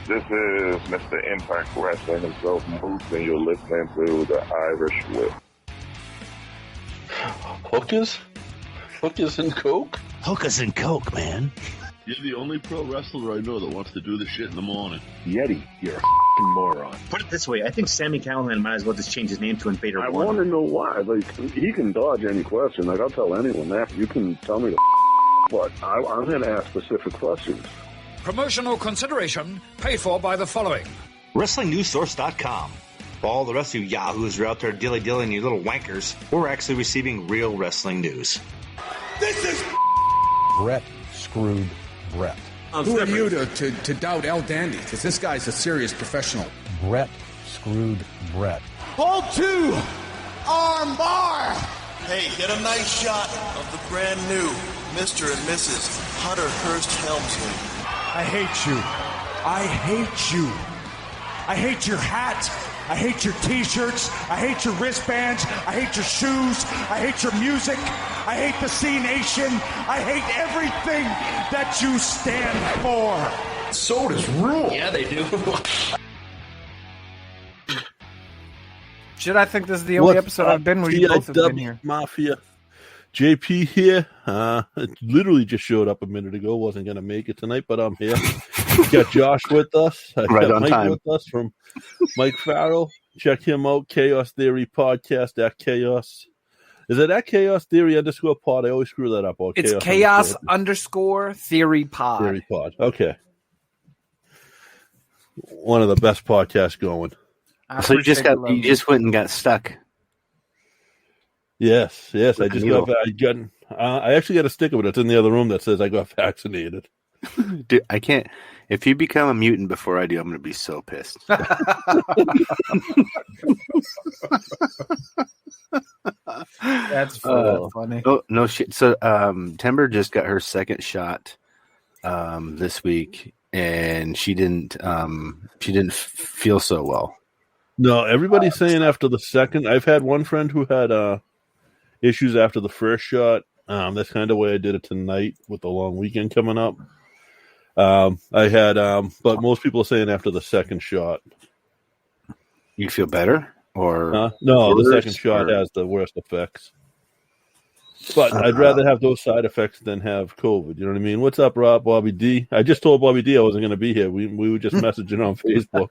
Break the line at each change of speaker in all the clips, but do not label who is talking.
This is Mr. Impact Wrestling himself, Moose, and you're listening to the Irish Whip.
Hookers? Hookers and Coke?
Hookers and Coke, man.
You're the only pro wrestler I know that wants to do this shit in the morning.
Yeti, you're a f***ing moron.
Put it this way, I think Sami Callihan might as well just change his name to Invader
I
One.
want to know why. Like, he can dodge any question. Like, I'll tell anyone that. You can tell me but I'm going to ask specific questions.
Promotional consideration paid for by the following.
WrestlingNewsSource.com. For all the rest of you yahoos who are out there dilly-dillying you little wankers, we're actually receiving real wrestling news.
This is
Brett screwed Brett.
Who are you to doubt El Dandy? Because this guy's a serious professional.
Brett screwed Brett.
Hold 2! Arm bar!
Hey, get a nice shot of the brand new Mr. and Mrs. Hunter Hearst Helmsley.
I hate you. I hate you. I hate your hat. I hate your t-shirts. I hate your wristbands. I hate your shoes. I hate your music. I hate the C Nation. I hate everything that you stand for.
Sodas rule.
Yeah, they do.
Should I think this is the only episode I've been where you both have been here?
Mafia. JP here. Literally just showed up a minute ago. Wasn't going to make it tonight, but I'm here. Got Josh with us. I
Right
got
on
Mike
time.
with us from Mike Farrell. Check him out. Chaos Theory Podcast at Chaos. Is it at Chaos Theory _ pod? I always screw that up. Or
It's Chaos _ Theory Pod.
Theory Pod. Okay. One of the best podcasts going.
So you just went and got stuck.
Yes. I just I actually got a sticker, but it's in the other room that says I got vaccinated.
Dude, I can't. If you become a mutant before I do, I'm going to be so pissed.
That's funny.
Oh, no shit. So, Timber just got her second shot this week, and she didn't feel so well.
No, everybody's saying after the second. I've had one friend who had issues after the first shot. That's kind of the way I did it tonight with the long weekend coming up. I had, but most people are saying after the second shot.
You feel better? Or
no, the second shot has the worst effects. But I'd rather have those side effects than have COVID. You know what I mean? What's up, Rob? Bobby D. I just told Bobby D I wasn't going to be here. We were just messaging on Facebook.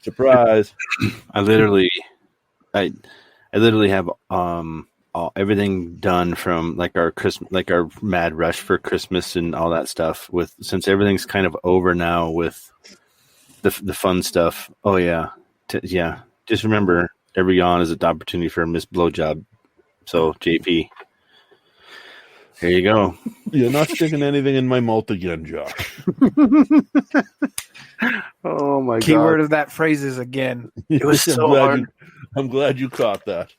Surprise!
I literally have everything done from like our Christmas, like our mad rush for Christmas and all that stuff. Since everything's kind of over now with the fun stuff. Oh yeah, yeah. Just remember, every yawn is an opportunity for a missed blowjob. So JP, here you go.
You're not sticking anything in my mouth again, Josh.
Oh my god!
Keyword of that phrase is again.
It was so hard.
I'm glad you caught that.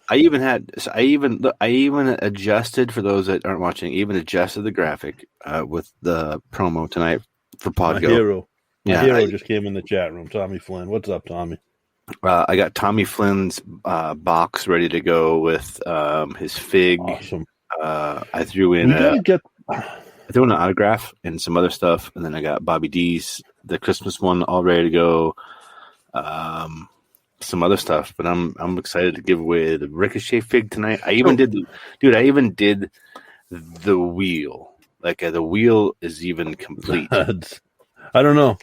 I even adjusted, for those that aren't watching, even adjusted the graphic with the promo tonight for Podgo.
My hero just came in the chat room. Tommy Flynn. What's up, Tommy?
I got Tommy Flynn's box ready to go with his fig.
Awesome.
I threw in an autograph and some other stuff, and then I got Bobby D's, the Christmas one, all ready to go. Some other stuff, but I'm excited to give away the Ricochet fig tonight. I even did the wheel. Like the wheel is even complete.
I don't know.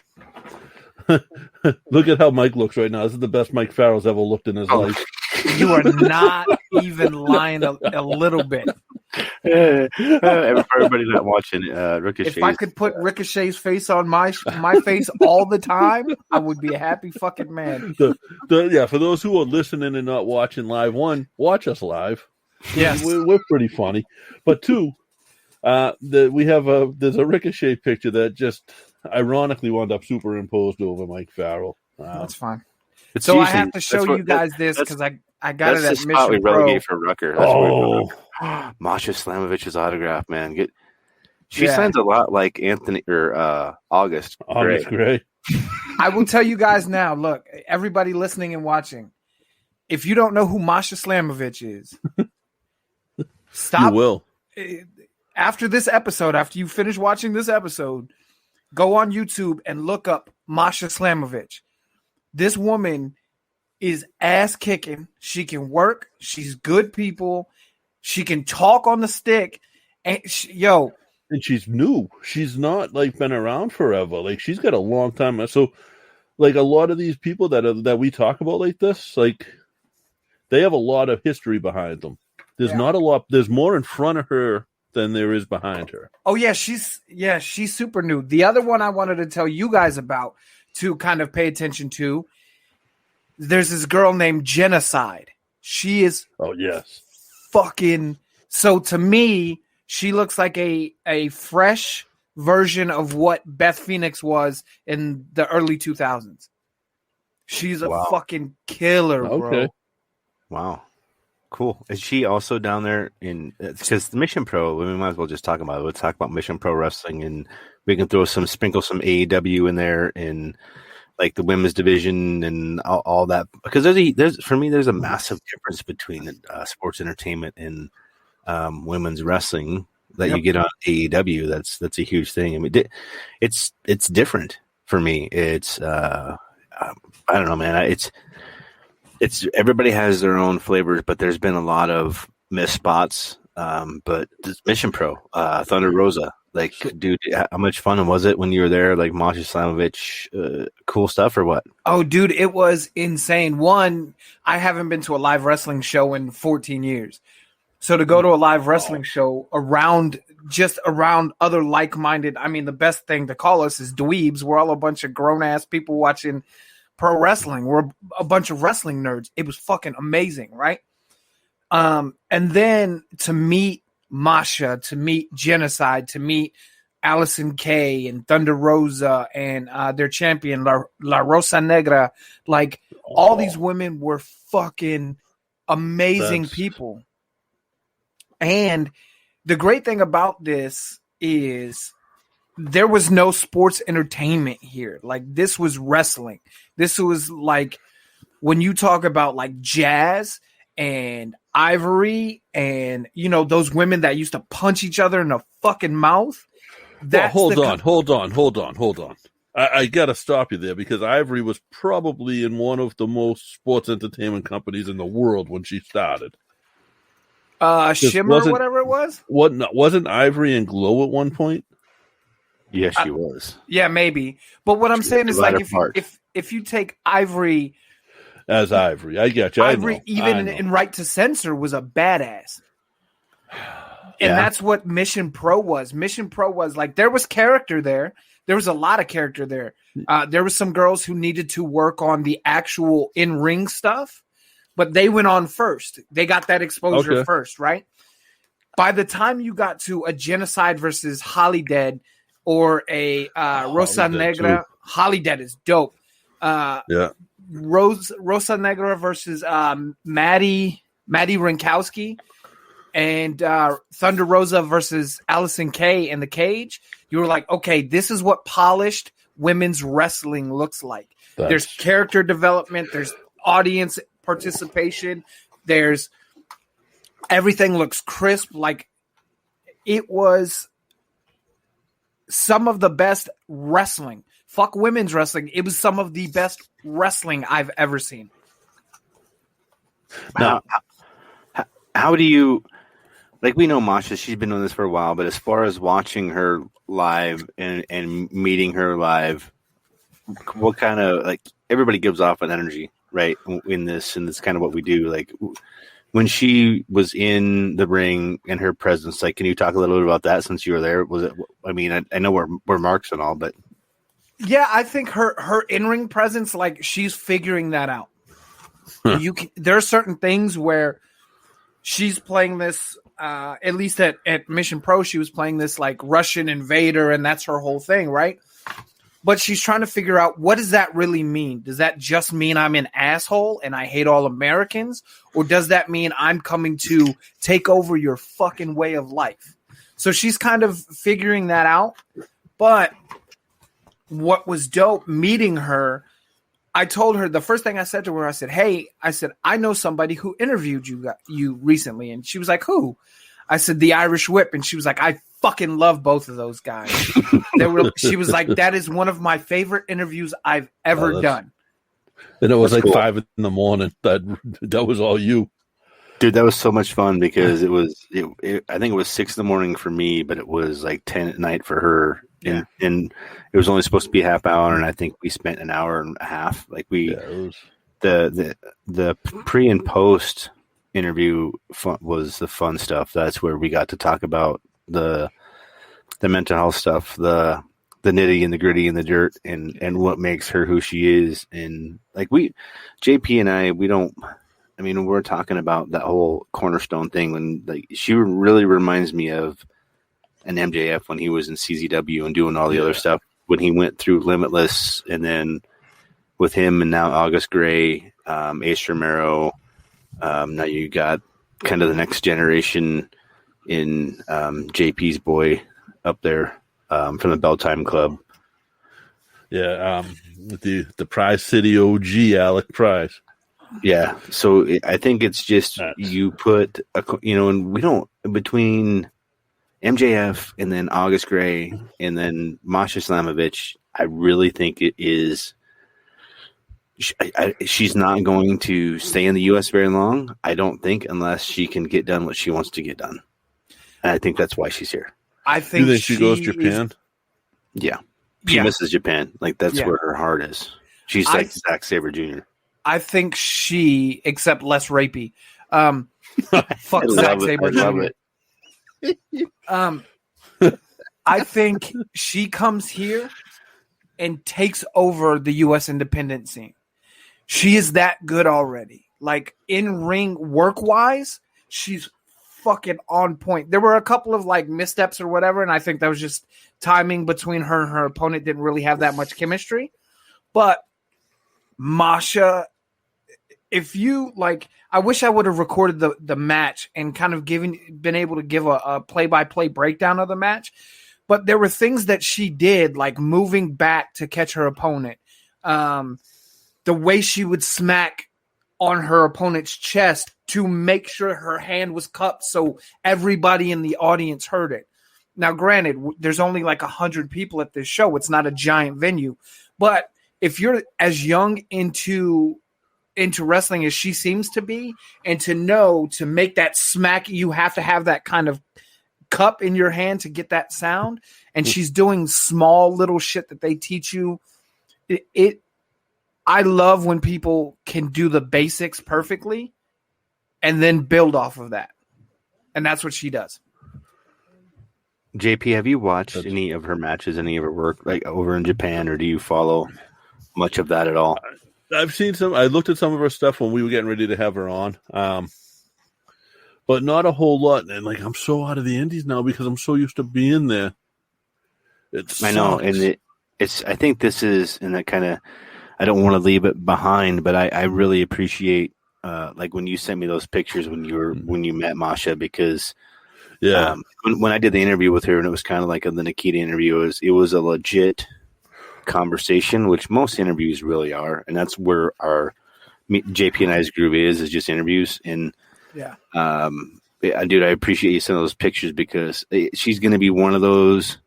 Look at how Mike looks right now. This is the best Mike Farrell's ever looked in his life.
You are not even lying a little bit.
Everybody not watching Ricochet.
If I could put Ricochet's face on my face all the time, I would be a happy fucking man.
For those who are listening and not watching live, one, watch us live.
Yes,
we're pretty funny. But two, there's a Ricochet picture that just ironically wound up superimposed over Mike Farrell.
That's fine.
So
I have to show you guys this because I got it at Mission
we
Pro.
relegate for Rucker. Masha Slamovich's autograph, man. She signs a lot like Anthony or August Gray.
I will tell you guys now. Look, everybody listening and watching, if you don't know who Masha Slamovich is, stop.
You will.
After this episode, after you finish watching this episode, Go on YouTube and look up Masha Slamovich. This woman is ass kicking. She can work. She's good people. She can talk on the stick. And
and she's new. She's not like been around forever. Like she's got a long time. So, like a lot of these people that we talk about like this, like they have a lot of history behind them. There's not a lot. There's more in front of her than there is behind her.
Oh yeah, she's super new. The other one I wanted to tell you guys about to kind of pay attention to. There's this girl named Genocide. She is fucking. So to me, she looks like a fresh version of what Beth Phoenix was in the early 2000s. She's a fucking killer, bro.
Wow. Cool. Is she also down there in, because the Mission Pro, we might as well just talk about it. We'll talk about Mission Pro Wrestling, and we can sprinkle some AEW in there and like the women's division and all that. Because there's a massive difference between sports entertainment and women's wrestling that you get on AEW. That's a huge thing. I mean, it's different for me. It's I don't know, man. It's everybody has their own flavors, but there's been a lot of missed spots. But this Mission Pro, Thunder Rosa, like, dude, how much fun was it when you were there? Like Masha Slamovich, cool stuff or what?
Oh, dude, it was insane. One, I haven't been to a live wrestling show in 14 years. So to go to a live wrestling show around other like-minded, I mean, the best thing to call us is dweebs. We're all a bunch of grown-ass people watching pro wrestling. We're a bunch of wrestling nerds. It was fucking amazing, right? And then to meet Masha, to meet Genocide, to meet Allison Kay and Thunder Rosa and their champion La Rosa Negra, like all these women were fucking amazing people. And the great thing about this is there was no sports entertainment here. Like this was wrestling. This was like when you talk about like Jazz and Ivory and, you know, those women that used to punch each other in the fucking mouth.
Hold on. I got to stop you there because Ivory was probably in one of the most sports entertainment companies in the world when she started.
Shimmer or whatever it was?
Wasn't Ivory in Glow at one point?
Yes, she was.
Yeah, maybe. But what I'm saying is like if you take Ivory
as Ivory, I get you.
Ivory in Right to Censor was a badass. And that's what Mission Pro was. Mission Pro was like there was character there. There was a lot of character there. There were some girls who needed to work on the actual in-ring stuff, but they went on first. They got that exposure first, right? By the time you got to a Genocide versus Holidead or a Rosa Negra, Holidead is dope. Rosa Negra versus Maddie Rinkowski and Thunder Rosa versus Allison Kay in the cage. You were like, okay, this is what polished women's wrestling looks like. There's character development. There's audience participation. There's everything looks crisp. Like it was some of the best wrestling. Fuck women's wrestling. It was some of the best wrestling I've ever seen.
Now, how do you, like, we know Masha, she's been doing this for a while, but as far as watching her live and meeting her live, what kind of, like, everybody gives off an energy, right? In this, and it's kind of what we do. Like, when she was in the ring and her presence, like, can you talk a little bit about that since you were there? Was it, I mean, I know we're marks and all, but.
Yeah, I think her in-ring presence, like, she's figuring that out. There are certain things where she's playing this, at least at Mission Pro, she was playing this, like, Russian invader, and that's her whole thing, right? But she's trying to figure out, what does that really mean? Does that just mean I'm an asshole and I hate all Americans? Or does that mean I'm coming to take over your fucking way of life? So she's kind of figuring that out. But what was dope meeting her, I told her, the first thing I said to her, I said, hey, I know somebody who interviewed you recently. And she was like, who? I said, the Irish Whip. And she was like, I fucking love both of those guys. She was like, that is one of my favorite interviews I've ever done.
And it was
That's
like
cool.
5 a.m. That was all you.
Dude, that was so much fun because I think it was 6 a.m. for me, but it was like 10 at night for her.
Yeah.
And it was only supposed to be a half hour, and I think we spent an hour and a half. Like the pre and post interview was the fun stuff. That's where we got to talk about the mental health stuff, the nitty and the gritty and the dirt, and what makes her who she is. And like JP and I, we're talking about that whole Cornerstone thing when like she really reminds me of an MJF when he was in CZW and doing all the other stuff when he went through Limitless, and then with him and now August Gray, Ace Romero. Now you got kind of the next generation in JP's boy up there from the Bell Time Club.
Yeah, the Prize City OG, Alec Prize.
Yeah, so I think it's just you put and we don't between MJF and then August Gray and then Masha Slamovich. I really think it is. She's not going to stay in the U.S. very long. I don't think unless she can get done what she wants to get done. And I think that's why she's here.
I think
you think she goes to Japan.
Yeah, she misses Japan. Like that's where her heart is. She's like Zack Sabre Jr.
I think she, except less rapey. Fuck Zack Sabre Jr. I think she comes here and takes over the U.S. independent scene. She is that good already. Like in ring work wise, she's fucking on point. There were a couple of like missteps or whatever, and I think that was just timing between her and her opponent didn't really have that much chemistry. But Masha, if you like, I wish I would have recorded the match and kind of been able to give a play-by-play breakdown of the match. But there were things that she did, like moving back to catch her opponent. The way she would smack on her opponent's chest to make sure her hand was cupped so everybody in the audience heard it. Now, granted, there's only like 100 people at this show. It's not a giant venue. But if you're as young into wrestling as she seems to be, and to know to make that smack, you have to have that kind of cup in your hand to get that sound. And she's doing small little shit that they teach you. I love when people can do the basics perfectly and then build off of that. And that's what she does.
JP, have you watched any of her matches, any of her work, like over in Japan, or do you follow much of that at all?
I've seen some. I looked at some of her stuff when we were getting ready to have her on, but not a whole lot. And like, I'm so out of the indies now because I'm so used to being there.
I know, and it's. I think this is, and that kind of. I don't want to leave it behind, but I really appreciate like when you sent me those pictures when you met Masha, because when I did the interview with her, and it was kind of like the Nikita interview, it was a legit conversation, which most interviews really are, and that's where our JP and I's groove is just interviews. And dude, I appreciate you sending those pictures because she's going to be one of those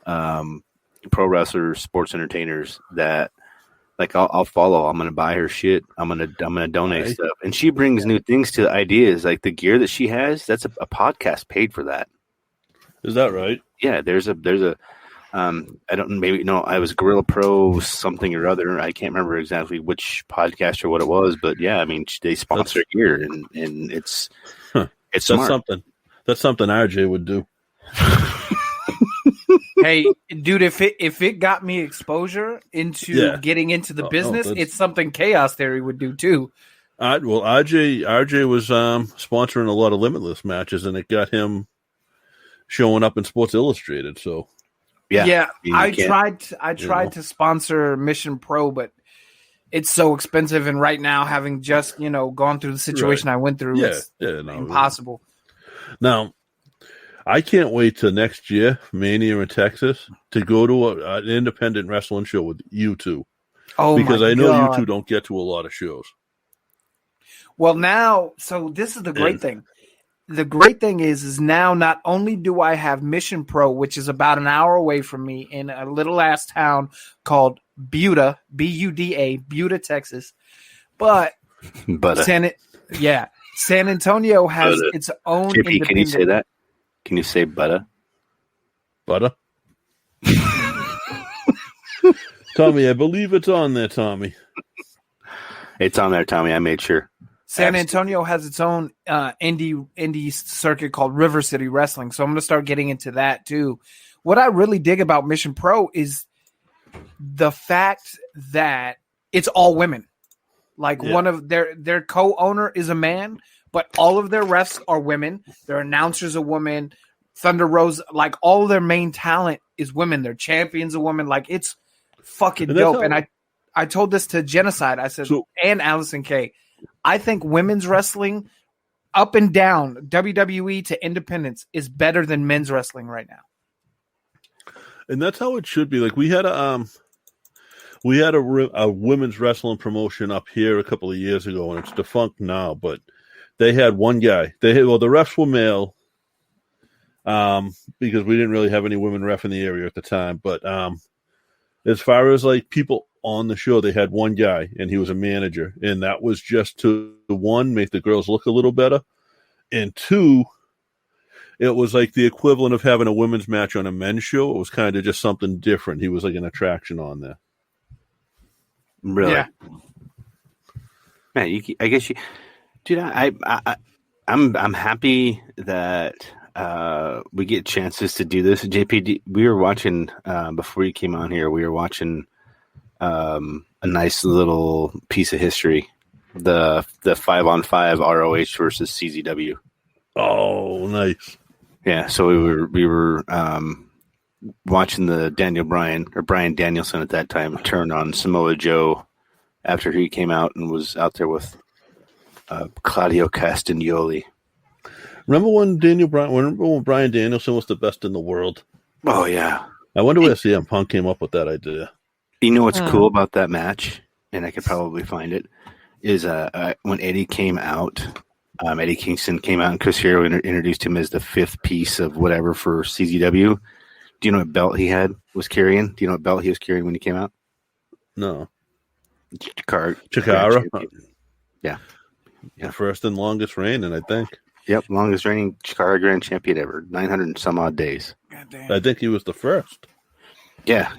pro wrestlers, sports entertainers that. Like I'll follow. I'm gonna buy her shit. I'm gonna donate stuff, and she brings new things to the ideas. Like the gear that she has, that's a podcast paid for that.
Is that right?
Yeah. There's a. I don't maybe no. I was Gorilla Pro something or other. I can't remember exactly which podcast or what it was, but yeah. I mean, they sponsor gear, and it's it's smart.
That's something RJ would do.
Hey, dude, if it got me exposure into getting into the business, it's something Chaos Theory would do too.
Well, RJ was sponsoring a lot of Limitless matches, and it got him showing up in Sports Illustrated. So,
I tried to sponsor Mission Pro, but it's so expensive, and right now, having just gone through the situation I went through, it's impossible.
Now. I can't wait till next year, Mania in Texas, to go to an independent wrestling show with you two.
Oh,
because I know you two don't get to a lot of shows.
Well, now, so this is the great thing. the great thing is now not only do I have Mission Pro, which is about an hour away from me in a little ass town called Buda, Buda, Buda, Texas, but San Antonio has its own.
JP, can you say that? Can you say Buda?
Butter? Tommy, I believe it's on there, Tommy.
It's on there, Tommy. I made sure.
San Antonio has its own indie circuit called River City Wrestling, so I'm going to start getting into that too. What I really dig about Mission Pro is the fact that it's all women. Like one of their co-owner is a man, but all of their refs are women. Their announcers are women. Thunder Rose, like all of their main talent is women. Their champions are women. Like it's fucking dope. And I told this to Genocide. I said, and Allison K. I think women's wrestling up and down, WWE to independence, is better than men's wrestling right now.
And that's how it should be. Like we had a women's wrestling promotion up here a couple of years ago, and it's defunct now. But they had one guy. The refs were male, because we didn't really have any women ref in the area at the time. But as far as like people on the show, they had one guy, and he was a manager, and that was just to one, make the girls look a little better, and two, it was like the equivalent of having a women's match on a men's show. It was kind of just something different. He was like an attraction on there.
Really? Yeah. Man, I guess you, dude. I'm happy that we get chances to do this. JP, we were watching before you came on here. We were watching a nice little piece of history, the 5-on-5 ROH versus CZW.
Oh, nice.
Yeah, so we were watching the Brian Danielson at that time turn on Samoa Joe after he came out and was out there with Claudio Castagnoli.
Remember when Brian Danielson was the best in the world?
Oh yeah.
I wonder where CM Punk came up with that idea.
You know what's cool about that match, and I could probably find it, is when Eddie came out, Eddie Kingston came out, and Chris Hero introduced him as the fifth piece of whatever for CZW. Do you know what belt he was carrying? Do you know what belt he was carrying when he came out?
No.
Chikara. Yeah.
The first and longest reigning, I think.
Yep, longest reigning Chikara Grand Champion ever, 900 and some odd days.
I think he was the first.
Yeah,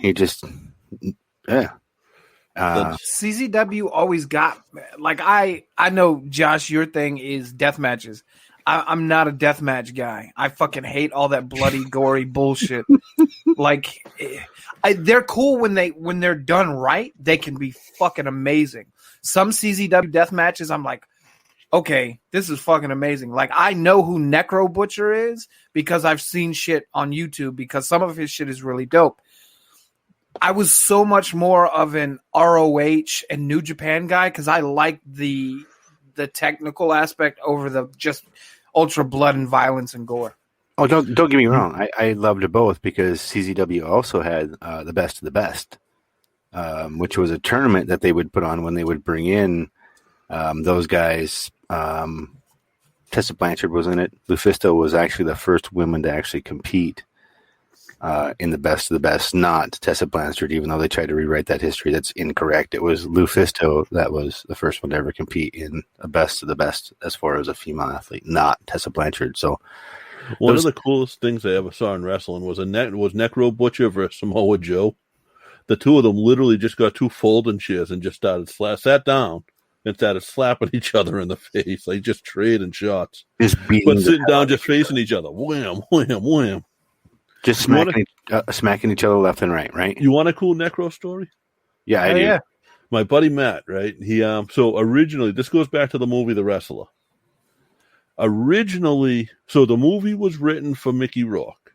CZW always got, like, I know, Josh, your thing is death matches. I'm not a death match guy. I fucking hate all that bloody, gory bullshit. Like, they're cool when they're done right. They can be fucking amazing. Some CZW death matches, I'm like, okay, this is fucking amazing. Like, I know who Necro Butcher is because I've seen shit on YouTube because some of his shit is really dope. I was so much more of an ROH and New Japan guy because I like the technical aspect over the just ultra blood and violence and gore.
Oh, don't get me wrong. I loved it both because CZW also had the best of the best, which was a tournament that they would put on when they would bring in those guys. Tessa Blanchard was in it. Lufisto was actually the first woman to actually compete in the best of the best, not Tessa Blanchard, even though they tried to rewrite that history. That's incorrect. It was Lufisto that was the first one to ever compete in a best of the best as far as a female athlete, not Tessa Blanchard. So
one of the coolest things I ever saw in wrestling was Necro Butcher versus Samoa Joe. The two of them literally just got two folding chairs and just sat down and started slapping each other in the face, like just trading shots. But sitting down, just facing each other. Wham, wham, wham.
Just smacking each other left and right?
You want a cool Necro story?
Yeah, I do. Yeah.
My buddy Matt, right? He so originally, this goes back to the movie The Wrestler. Originally, so the movie was written for Mickey Rourke,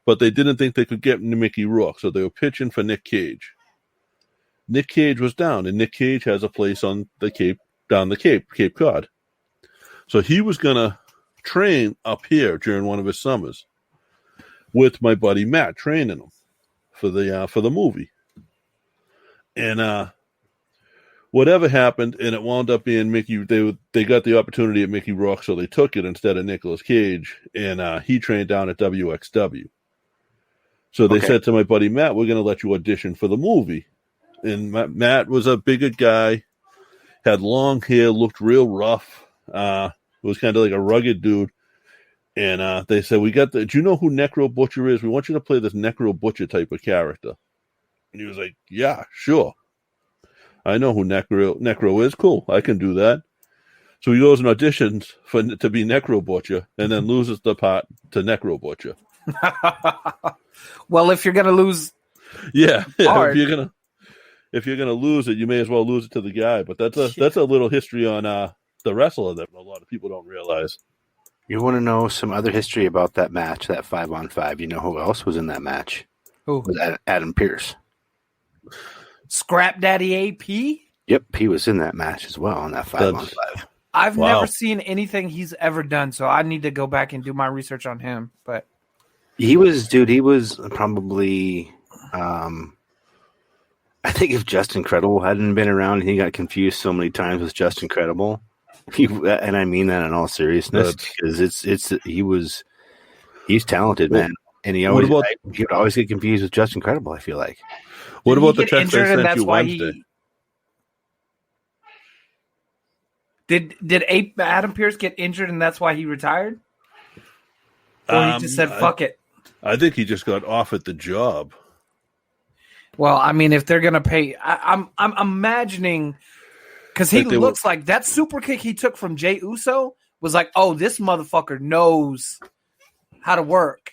but they didn't think they could get Mickey Rourke, so they were pitching for Nick Cage. Nick Cage was down, and Nick Cage has a place on the Cape, Cape Cod. So he was gonna train up here during one of his summers with my buddy Matt, training him for the movie. And whatever happened, and it wound up being Mickey. They got the opportunity at Mickey Rourke, so they took it instead of Nicolas Cage, and he trained down at WXW. So they said to my buddy Matt, "We're going to let you audition for the movie." And Matt was a bigger guy, had long hair, looked real rough. Was kind of like a rugged dude. And they said, do you know who Necro Butcher is? We want you to play this Necro Butcher type of character. And he was like, yeah, sure. I know who Necro is. Cool, I can do that. So he goes and auditions to be Necro Butcher, and then loses the part to Necro Butcher.
Well, if you're gonna lose,
if you're gonna lose it, you may as well lose it to the guy. But that's a little history on the wrestler that a lot of people don't realize.
You want to know some other history about that match, that 5-on-5? You know who else was in that match?
Who?
It was Adam Pearce.
Scrap Daddy AP?
Yep, he was in that match as well on that 5-on-5.
I've never seen anything he's ever done, so I need to go back and do my research on him. But
he was probably, I think if Justin Credible hadn't been around, he got confused so many times with Justin Credible. And I mean that in all seriousness, because he's talented, man, and he would always get confused with Justin Credible. I feel like.
What about the text I sent you Wednesday?
Did Adam Pearce get injured and that's why he retired? Or he just said fuck it?
I think he just got offered the job.
Well, I mean, if they're gonna pay, I'm imagining. Because he looks like that super kick he took from Jey Uso was like, oh, this motherfucker knows how to work.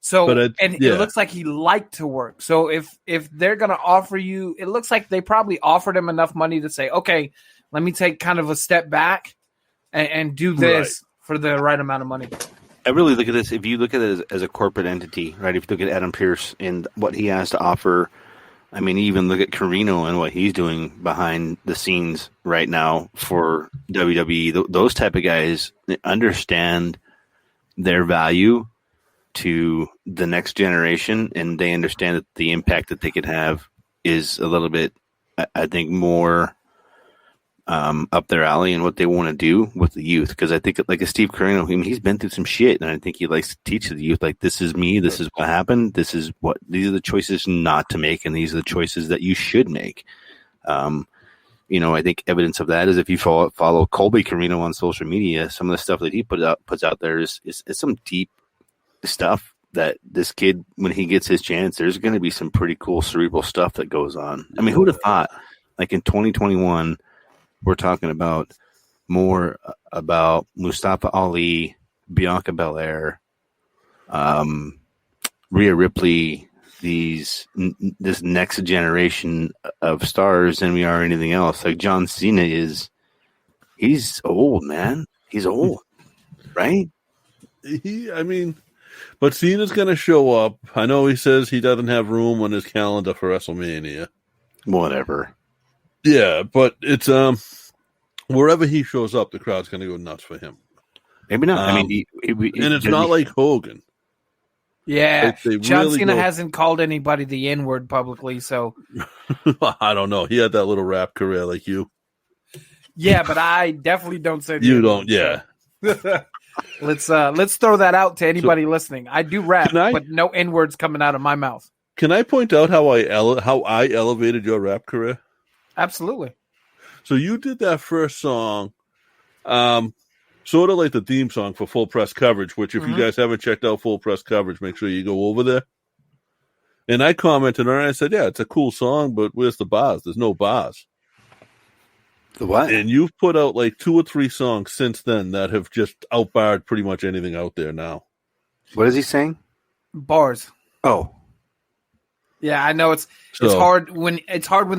So, it looks like he liked to work. So if they're going to offer you, it looks like they probably offered him enough money to say, okay, let me take kind of a step back and do this for the right amount of money.
I really look at this. If you look at it as a corporate entity, right? If you look at Adam Pearce and what he has to offer, I mean, even look at Carino and what he's doing behind the scenes right now for WWE. Those type of guys understand their value to the next generation, and they understand that the impact that they could have is a little bit, I think, more up their alley and what they want to do with the youth. Because I think, like a Steve Carino, I mean, he's been through some shit, and I think he likes to teach the youth, like, this is me, this is what happened, these are the choices not to make, and these are the choices that you should make. I think evidence of that is if you follow Colby Carino on social media, some of the stuff that he puts out there is some deep stuff that this kid, when he gets his chance, there's going to be some pretty cool cerebral stuff that goes on. I mean, who'd have thought, like in 2021, we're talking about more about Mustafa Ali, Bianca Belair, Rhea Ripley, this next generation of stars than we are anything else. Like John Cena he's old, man. He's old, right?
But Cena's going to show up. I know he says he doesn't have room on his calendar for WrestleMania.
Whatever.
Yeah, but it's wherever he shows up, the crowd's going to go nuts for him.
Maybe not.
And it's not like Hogan.
Yeah, John Cena hasn't called anybody the N-word publicly, so
I don't know. He had that little rap career like you.
Yeah, but I definitely don't say
you don't. Yeah.
Let's throw that out to anybody listening. I do rap, but no N-words coming out of my mouth.
Can I point out how I elevated your rap career?
Absolutely.
So you did that first song, sort of like the theme song for Full Press Coverage, which if you guys haven't checked out Full Press Coverage, make sure you go over there. And I commented on it, and I said, yeah, it's a cool song, but where's the bars? There's no bars.
The what?
And you've put out like 2 or 3 songs since then that have just outbarred pretty much anything out there now.
What is he saying?
Bars.
Oh.
Yeah, I know it's hard when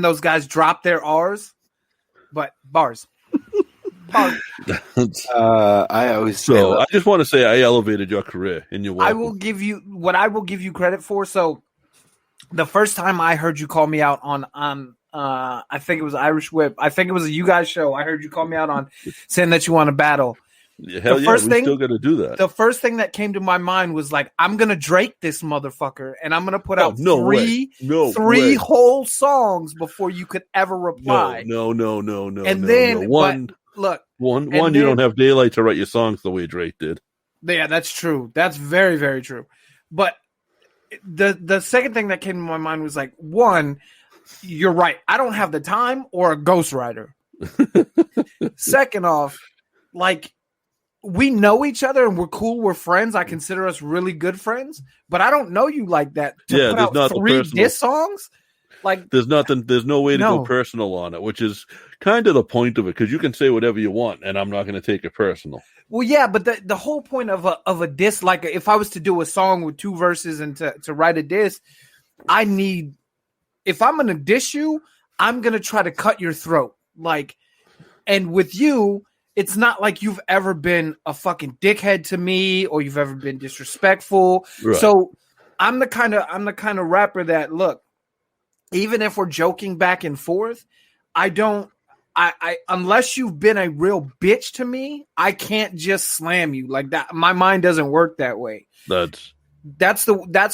those guys drop their R's, but bars.
I just want to say I elevated your career in your.
I will give you credit for. So the first time I heard you call me out on I think it was Irish Whip. I think it was a You Guys show. I heard you call me out on saying that you want to battle.
Hell yeah, we still got to do that.
The first thing that came to my mind was like, I'm gonna Drake this motherfucker, and I'm gonna put out three whole songs before you could ever reply.
No.
And then
one, you don't have daylight to write your songs the way Drake did.
Yeah, that's true. That's very, very true. But the second thing that came to my mind was like, one, you're right. I don't have the time or a ghostwriter. Second off, like, we know each other and we're cool. We're friends. I consider us really good friends, but I don't know you like that. To put out 3 diss songs, like
there's no way to go personal on it, which is kind of the point of it. Because you can say whatever you want, and I'm not going to take it personal.
Well, yeah, but the whole point of a diss, like if I was to do a song with 2 verses and to write a diss, if I'm going to diss you, I'm going to try to cut your throat. Like, and with you, it's not like you've ever been a fucking dickhead to me or you've ever been disrespectful. Right. So I'm the kind of rapper that, look, even if we're joking back and forth, I unless you've been a real bitch to me, I can't just slam you like that. My mind doesn't work that way. That's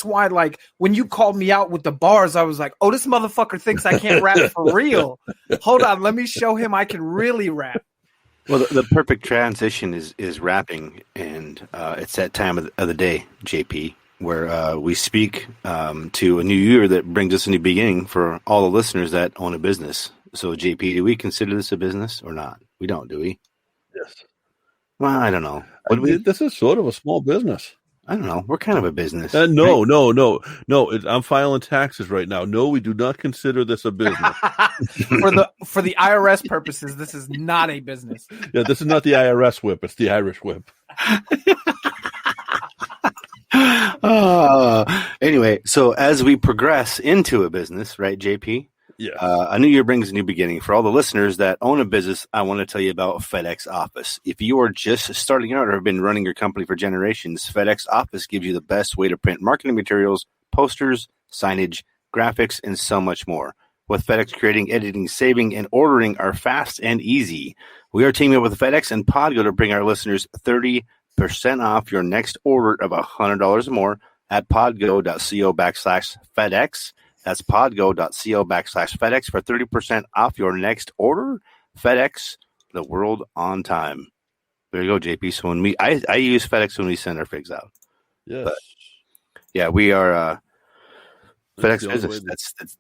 why, like, when you called me out with the bars, I was like, oh, this motherfucker thinks I can't rap for real. Hold on, let me show him I can really rap.
Well, the perfect transition is rapping, and it's that time of the day, JP, where we speak to a new year that brings us a new beginning for all the listeners that own a business. So, JP, do we consider this a business or not? We don't, do we?
Yes.
Well, I don't know.
This is sort of a small business.
I don't know. We're kind of a business.
No. I'm filing taxes right now. No, we do not consider this a business.
for the IRS purposes, this is not a business.
Yeah, this is not the IRS whip. It's the Irish whip.
Anyway, so as we progress into a business, right, JP?
Yeah.
A new year brings a new beginning. For all the listeners that own a business, I want to tell you about FedEx Office. If you are just starting out or have been running your company for generations, FedEx Office gives you the best way to print marketing materials, posters, signage, graphics, and so much more. With FedEx, creating, editing, saving, and ordering are fast and easy. We are teaming up with FedEx and Podgo to bring our listeners 30% off your next order of $100 or more at podgo.co/FedEx. That's podgo.co/FedEx for 30% off your next order. FedEx, the world on time. There you go, JP. So when I use FedEx when we send our figs out.
Yes.
But, yeah, we are FedEx Business.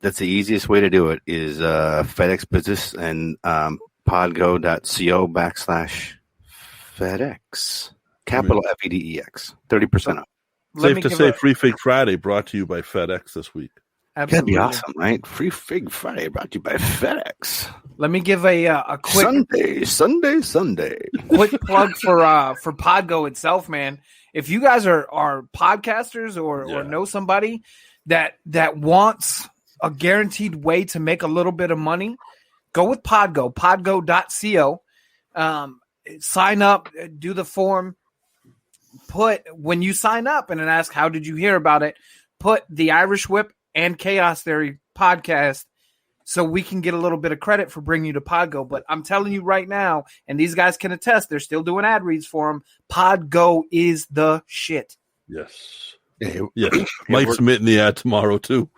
That's the easiest way to do it is FedEx Business and podgo.co/FedEx. Capital FEDEX. 30% off.
Safe to say Free Fig Friday brought to you by FedEx this week.
Absolutely.
That'd be awesome, right? Free Fig Friday brought to you by FedEx.
Let me give a quick
Sunday.
Quick plug for Podgo itself, man. If you guys are podcasters or know somebody that wants a guaranteed way to make a little bit of money, go with Podgo. Podgo.co. Sign up, do the form. When you sign up and ask how did you hear about it, put the Irish Whip and Chaos Theory podcast so we can get a little bit of credit for bringing you to Podgo. But I'm telling you right now, and these guys can attest, they're still doing ad reads for them. Podgo is the shit.
Yes. Might submit in the ad tomorrow too.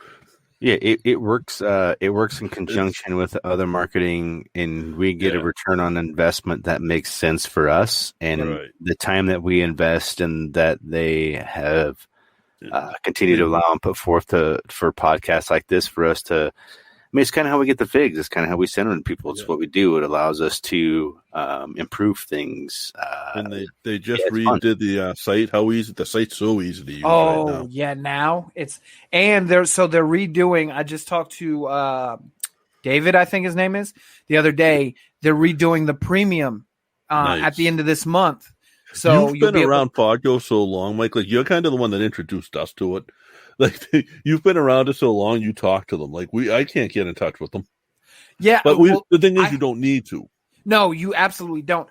Yeah, it works. It works in conjunction with other marketing, and we get a return on investment that makes sense for us. And the time that we invest and that they have continue to allow and put forth for podcasts like this for us to. I mean, it's kind of how we get the figs. It's kind of how we send them to people. It's what we do. It allows us to improve things.
And they just redid the site. How easy the site's so easy to use. Oh right now.
Yeah, now it's they're redoing. I just talked to David, I think his name is, the other day. They're redoing the premium at the end of this month. So
you've been around Podgo so long, Mike. Like you're kind of the one that introduced us to it. Like you've been around it so long, you talk to them. Like I can't get in touch with them.
Yeah,
but the thing is, you don't need to.
No, you absolutely don't.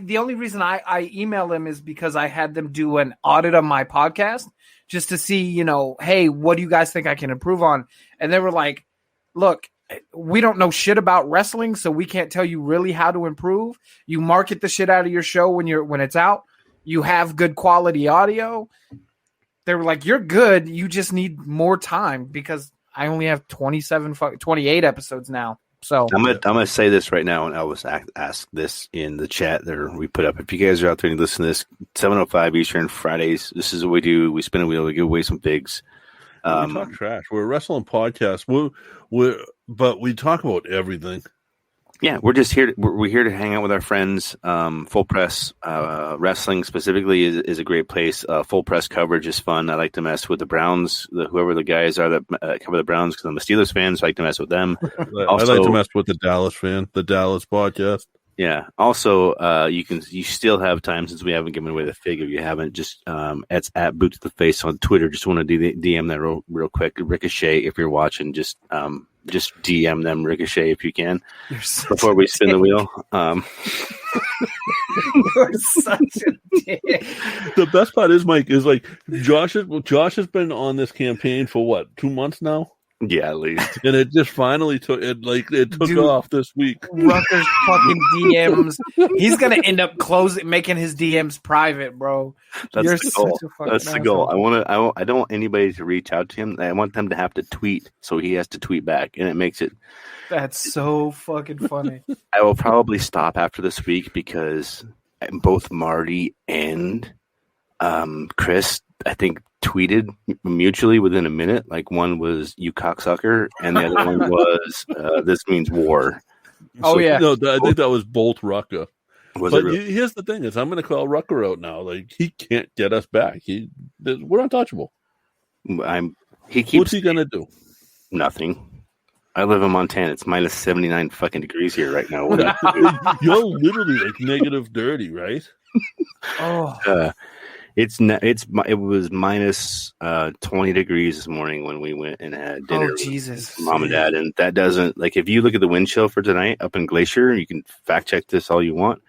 The only reason I email them is because I had them do an audit of my podcast just to see, hey, what do you guys think I can improve on? And they were like, look, we don't know shit about wrestling, so we can't tell you really how to improve. You market the shit out of your show when it's out. You have good quality audio. They were like, you're good. You just need more time because I only have 28 episodes now. So
I'm gonna say this right now, and I was asked this in the chat there we put up. If you guys are out there and listen to this, 7:05 Eastern Fridays. This is what we do. We spin a wheel. We give away some figs.
We talk trash. We're a wrestling podcast. But we talk about everything.
Yeah, we're just here. We're here to hang out with our friends. Full Press Wrestling specifically is a great place. Full Press coverage is fun. I like to mess with the Browns, whoever the guys are that cover the Browns, because I'm a Steelers fan, so I like to mess with them. Also,
I like to mess with the Dallas podcast.
Yeah. Also, you still have time since we haven't given away the fig. If you haven't, just it's at Boot to the Face on Twitter. Just want to DM that real quick. Ricochet, if you're watching, just DM them Ricochet if you can before we spin the wheel.
You're such a dick.
The best part is, Mike, is like Josh has been on this campaign for what, 2 months now?
Yeah, at least.
And it just finally took
Dude,
off this week.
Rucker's fucking DMs. He's gonna end up making his DMs private, bro.
That's
You're
the goal.
such a fucking
That's the goal. I don't want anybody to reach out to him. I want them to have to tweet, so he has to tweet back, and it makes it.
That's so fucking funny.
I will probably stop after this week because both Marty and Chris, I think, tweeted mutually within a minute. Like one was "you cocksucker" and the other one was "this means war."
Yeah.
No, I think that was both Rucker.
But
really? Here's the thing: is I'm going to call Rucker out now. Like he can't get us back. We're untouchable. What's he going to do?
Nothing. I live in Montana. It's minus 79 fucking degrees here right now.
You're literally like negative 30, right?
It was minus 20 degrees this morning when we went and had dinner with Mom and Dad, and that doesn't, like, if you look at the wind chill for tonight up in Glacier, you can fact check this all you want.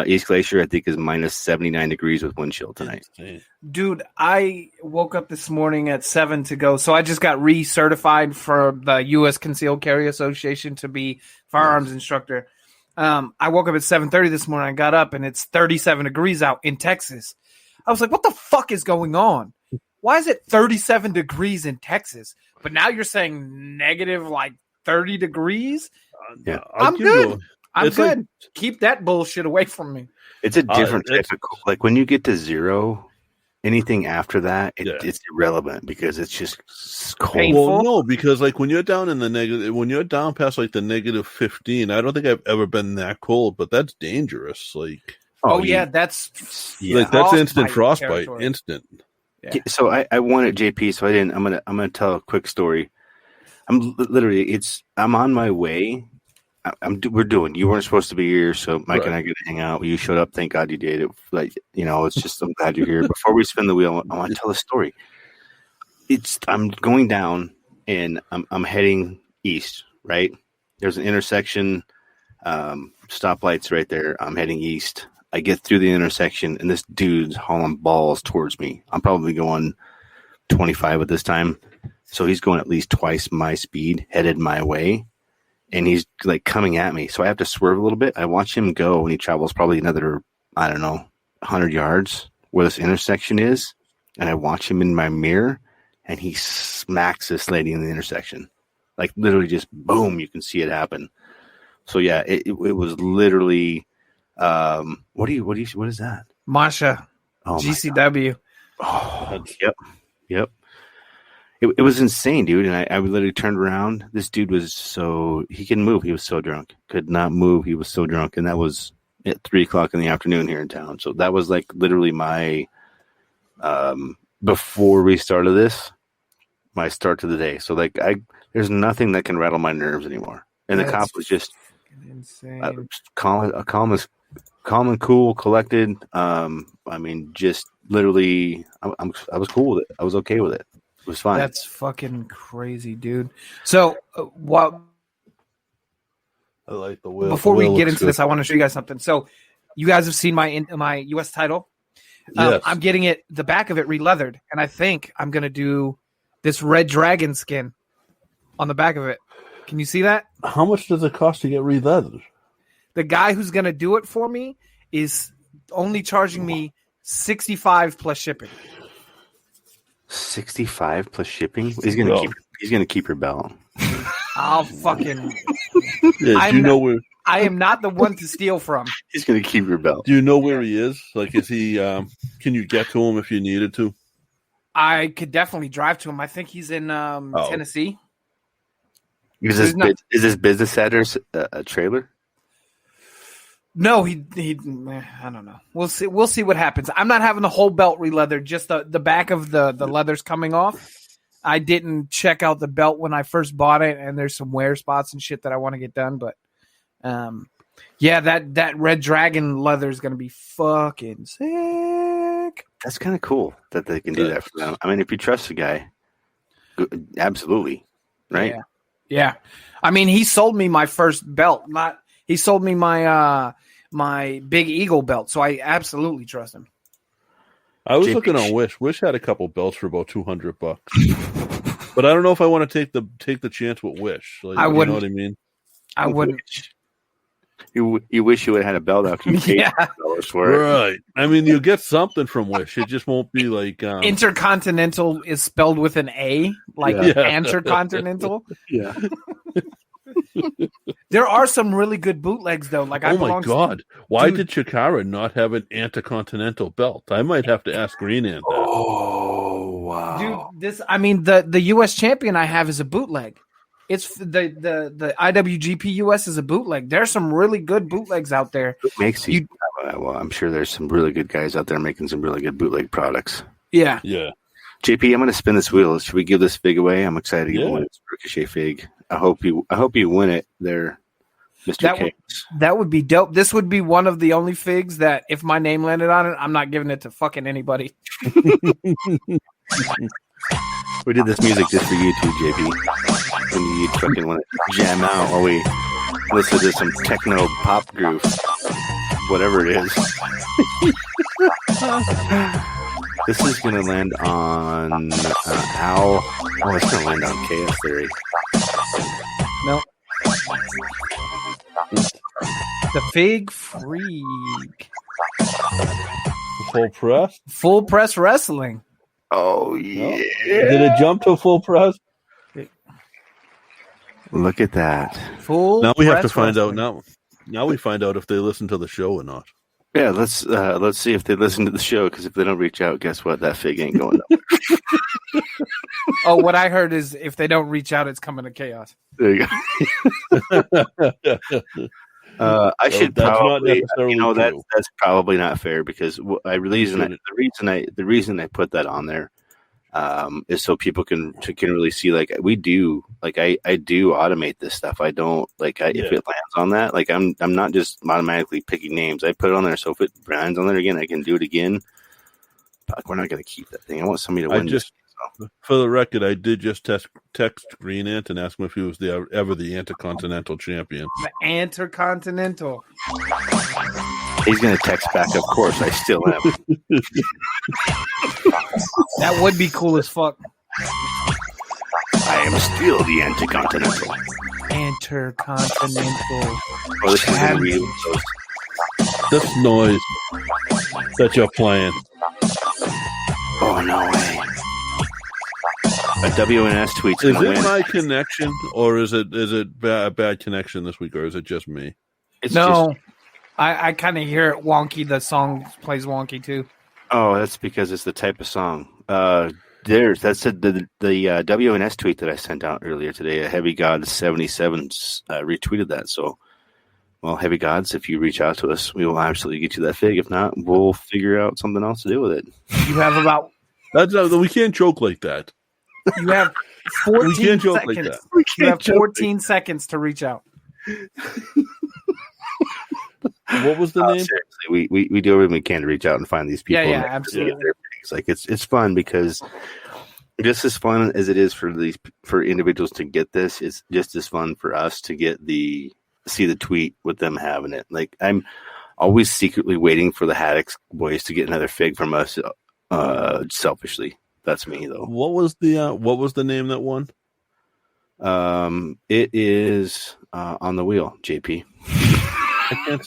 East Glacier, I think, is minus 79 degrees with wind chill tonight.
Dude, I woke up this morning at 7 to go. So I just got recertified for the U.S. Concealed Carry Association to be firearms instructor. I woke up at 7:30 this morning. I got up and it's 37 degrees out in Texas. I was like, what the fuck is going on? Why is it 37 degrees in Texas? But now you're saying negative like 30 degrees?
Yeah,
I'm good. I'm good. Like, keep that bullshit away from me.
It's a different type of cool. Like when you get to zero, anything after that, it's irrelevant because it's just cold.
Painful.
Well, no, because like when you're down in the negative, when you're down past like the negative 15, I don't think I've ever been that cold, but that's dangerous. Like,
that's
instant frostbite, instant.
Yeah. So I wanted JP, so I didn't. I'm gonna tell a quick story. I'm on my way. You weren't supposed to be here, so Mike and I get to hang out. You showed up. Thank God you did. It's just, I'm glad you're here. Before we spin the wheel, I want to tell a story. I'm going down and I'm heading east, right? There's an intersection, stoplights right there. I'm heading east. I get through the intersection and this dude's hauling balls towards me. I'm probably going 25 at this time. So he's going at least twice my speed, headed my way. And he's like coming at me. So I have to swerve a little bit. I watch him go and he travels probably another, 100 yards where this intersection is. And I watch him in my mirror and he smacks this lady in the intersection. Like literally just boom, you can see it happen. So yeah, it was literally, what is that?
Masha, GCW.
Oh, yep. It was insane, dude. And I literally turned around. This dude he couldn't move. He was so drunk. Could not move. He was so drunk. And that was at 3:00 in the afternoon here in town. So that was like literally my, before we started this, my start to the day. So like there's nothing that can rattle my nerves anymore. And the cop was just
insane.
Calm and cool, collected. Just literally, I was cool with it. I was okay with it. It was fine.
That's fucking crazy, dude. So, what?
I like the wheel.
Before we get into this, I want to show you guys something. So, you guys have seen my U.S. title.
Yes.
I'm getting it, the back of it re-leathered, and I think I'm gonna do this red dragon skin on the back of it. Can you see that?
How much does it cost to get re-leathered?
The guy who's going to do it for me is only charging me $65 plus shipping.
65 plus shipping. He's gonna keep your belt.
I'll fucking.
Yeah, do you know where?
I am not the one to steal from.
He's gonna keep your belt.
Do you know where he is? Like, is he? Can you get to him if you needed to?
I could definitely drive to him. I think he's in Tennessee.
Is this business address a trailer?
No, he. I don't know. We'll see. We'll see what happens. I'm not having the whole belt re-leathered. Just the back of the leather's coming off. I didn't check out the belt when I first bought it, and there's some wear spots and shit that I want to get done. But, yeah, that Red Dragon leather is going to be fucking sick.
That's kind of cool that they can do that for them. I mean, if you trust the guy, absolutely, right?
Yeah. I mean, he sold me my first belt. He sold me my my Big Eagle belt, so I absolutely trust him.
I was looking on Wish. Wish had a couple belts for about $200, but I don't know if I want to take the chance with Wish. Like,
I wouldn't.
You know what I mean?
I wouldn't.
You wish you would have had a belt after you paid $100 for it,
right? I mean, you get something from Wish. It just won't be like
Intercontinental is spelled with an A, like Intercontinental.
Yeah.
There are some really good bootlegs though. Like,
oh my god, why did Chikara not have an Intercontinental belt? I might have to ask Green Ant that.
Oh wow,
dude! The U.S. champion I have is a bootleg. It's the IWGP US is a bootleg. There's some really good bootlegs out there.
Who makes these? Well, I'm sure there's some really good guys out there making some really good bootleg products.
Yeah.
JP, I'm going to spin this wheel. Should we give this fig away? I'm excited to give away this Ricochet fig. I hope you win it there, Mr. K.
That would be dope. This would be one of the only figs that if my name landed on it, I'm not giving it to fucking anybody.
We did this music just for you too, JP. When you fucking want to jam out while we listen to some techno pop groove, whatever it is. This is going to land on Al. Oh, it's going to land on Chaos Theory.
No. The Fig Freak.
Full press?
Full press wrestling.
Oh, yeah.
Did it jump to full press?
Look at that.
Full
Now we have to
press
find
wrestling.
out. Now we find out if they listen to the show or not.
Yeah, let's see if they listen to the show, because if they don't reach out, guess what? That fig ain't going up.
Oh, what I heard is if they don't reach out, it's coming to Chaos.
There you go. I should probably, that's probably not fair, because the reason I put that on there is so people can really see, like, we do, like, I do automate this stuff. I don't if it lands on that, like, I'm not just automatically picking names. I put it on there, so if it lands on there again, I can do it again. But we're not going to keep that thing. I want somebody to win.
For the record, I did just text Green Ant and ask him if he was ever the Intercontinental Champion.
The Intercontinental.
He's going to text back, of course, I still am.
That would be cool as fuck.
I am still the Intercontinental.
Intercontinental.
Oh, this is going to be
this noise that you're playing.
Oh, no way. A WNS tweet's going to win.
Is it my connection, or is it a bad connection this week, or is it just me?
I kind of hear it wonky. The song plays wonky too.
Oh, that's because it's the type of song. The WNS tweet that I sent out earlier today. A Heavy Gods 77 retweeted that. So, well, Heavy Gods, if you reach out to us, we will absolutely get you that fig. If not, we'll figure out something else to do with it.
You have about
we can't joke like that.
You have 14
we can't joke
seconds.
like that.
You have 14 seconds to reach out.
What was the name?
Seriously, we do everything we can to reach out and find these people.
Yeah, absolutely.
Like it's fun, because just as fun as it is for individuals to get this, it's just as fun for us to see the tweet with them having it. Like, I'm always secretly waiting for the Haddocks boys to get another fig from us. Selfishly, that's me though.
What was the name that won?
It is on the wheel, JP.
I can't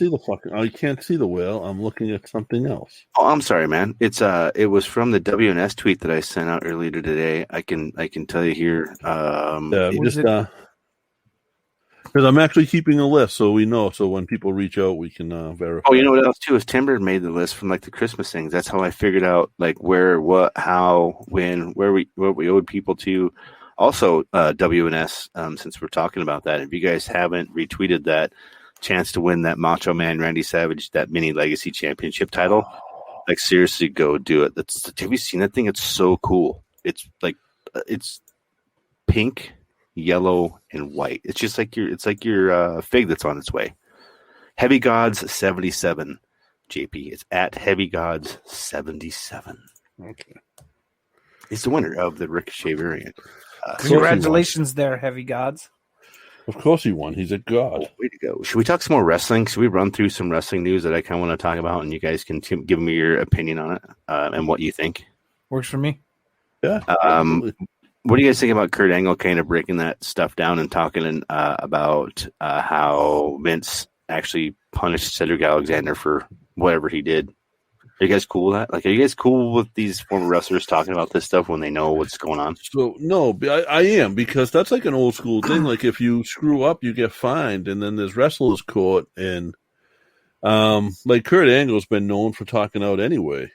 see the wheel. I'm looking at something else.
Oh, I'm sorry, man. It was from the WNS tweet that I sent out earlier today. I can tell you here.
Because I'm actually keeping a list, so we know. So when people reach out, we can verify.
Oh, you know what else too is Timber made the list from like the Christmas things. That's how I figured out like where, what, how, when, what we owed people to. Also, WNS. Since we're talking about that, if you guys haven't retweeted that chance to win that Macho Man Randy Savage that mini legacy championship title, like seriously, go do it. Have you seen that thing? It's so cool. It's like it's pink, yellow, and white. It's just like your fig that's on its way. Heavy Gods 77, JP. It's at Heavy Gods 77.
Okay.
It's the winner of the Ricochet variant.
Congratulations there, Heavy Gods.
Of course he won. He's a god.
Way to go. Should we talk some more wrestling? Should we run through some wrestling news that I kind of want to talk about, and you guys can give me your opinion on it and what you think?
Works for me.
Yeah.
What do you guys think about Kurt Angle kind of breaking that stuff down and talking about how Vince actually punished Cedric Alexander for whatever he did? Are you guys cool with that? Like, are you guys cool with these former wrestlers talking about this stuff when they know what's going on?
So, no, I am, because that's like an old school thing. Like, if you screw up, you get fined, and then there's wrestlers' court, and like Kurt Angle's been known for talking out anyway.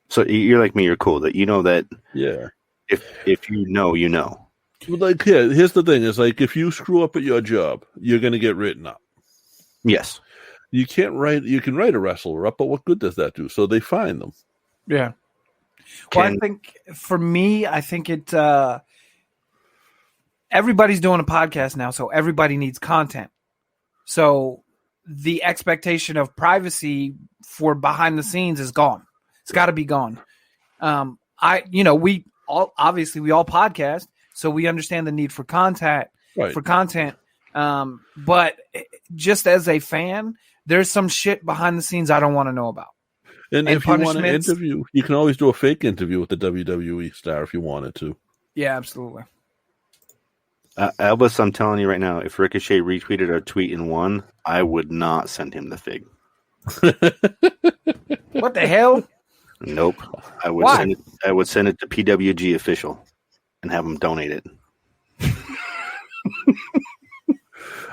So you're like me, you're cool that you know that.
Yeah.
If you know, you know.
Like, yeah, here's the thing: is like if you screw up at your job, you're going to get written up.
Yes.
You can write a wrestler up, but what good does that do? So they fine them.
Yeah. Well, I think for me, it everybody's doing a podcast now, so everybody needs content. So the expectation of privacy for behind the scenes is gone. It's got to be gone. We all podcast, so we understand the need for content. But just as a fan, there's some shit behind the scenes I don't want to know about.
And if you want to interview, you can always do a fake interview with the WWE star if you wanted to.
Yeah, absolutely.
Elvis, I'm telling you right now, if Ricochet retweeted our tweet and won, I would not send him the fig.
What the hell?
Nope. I would send it to PWG official and have him donate it.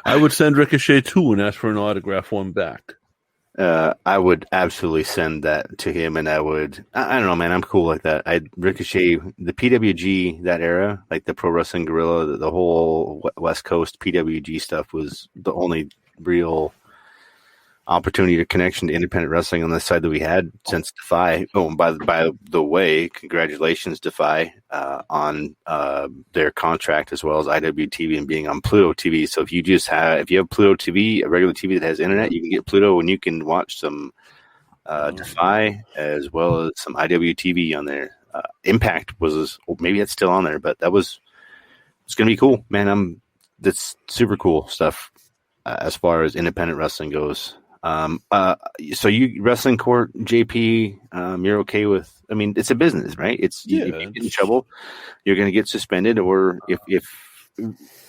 I would send Ricochet 2 and ask for an autograph one back.
I would absolutely send that to him, and I don't know, man. I'm cool like that. Ricochet, the PWG, that era, like the Pro Wrestling Guerrilla, the whole West Coast PWG stuff was the only real opportunity or connection to independent wrestling on the side that we had since Defy. Oh, and by the way, congratulations, Defy, on their contract as well as IWTV and being on Pluto TV. So if you have Pluto TV, a regular TV that has internet, you can get Pluto and you can watch some Defy as well as some IWTV on there. Impact maybe that's still on there, but it's going to be cool, man. That's super cool stuff as far as independent wrestling goes. So you wrestling court, JP, you're okay with, I mean, it's a business, right? If you get in trouble, you're going to get suspended, or if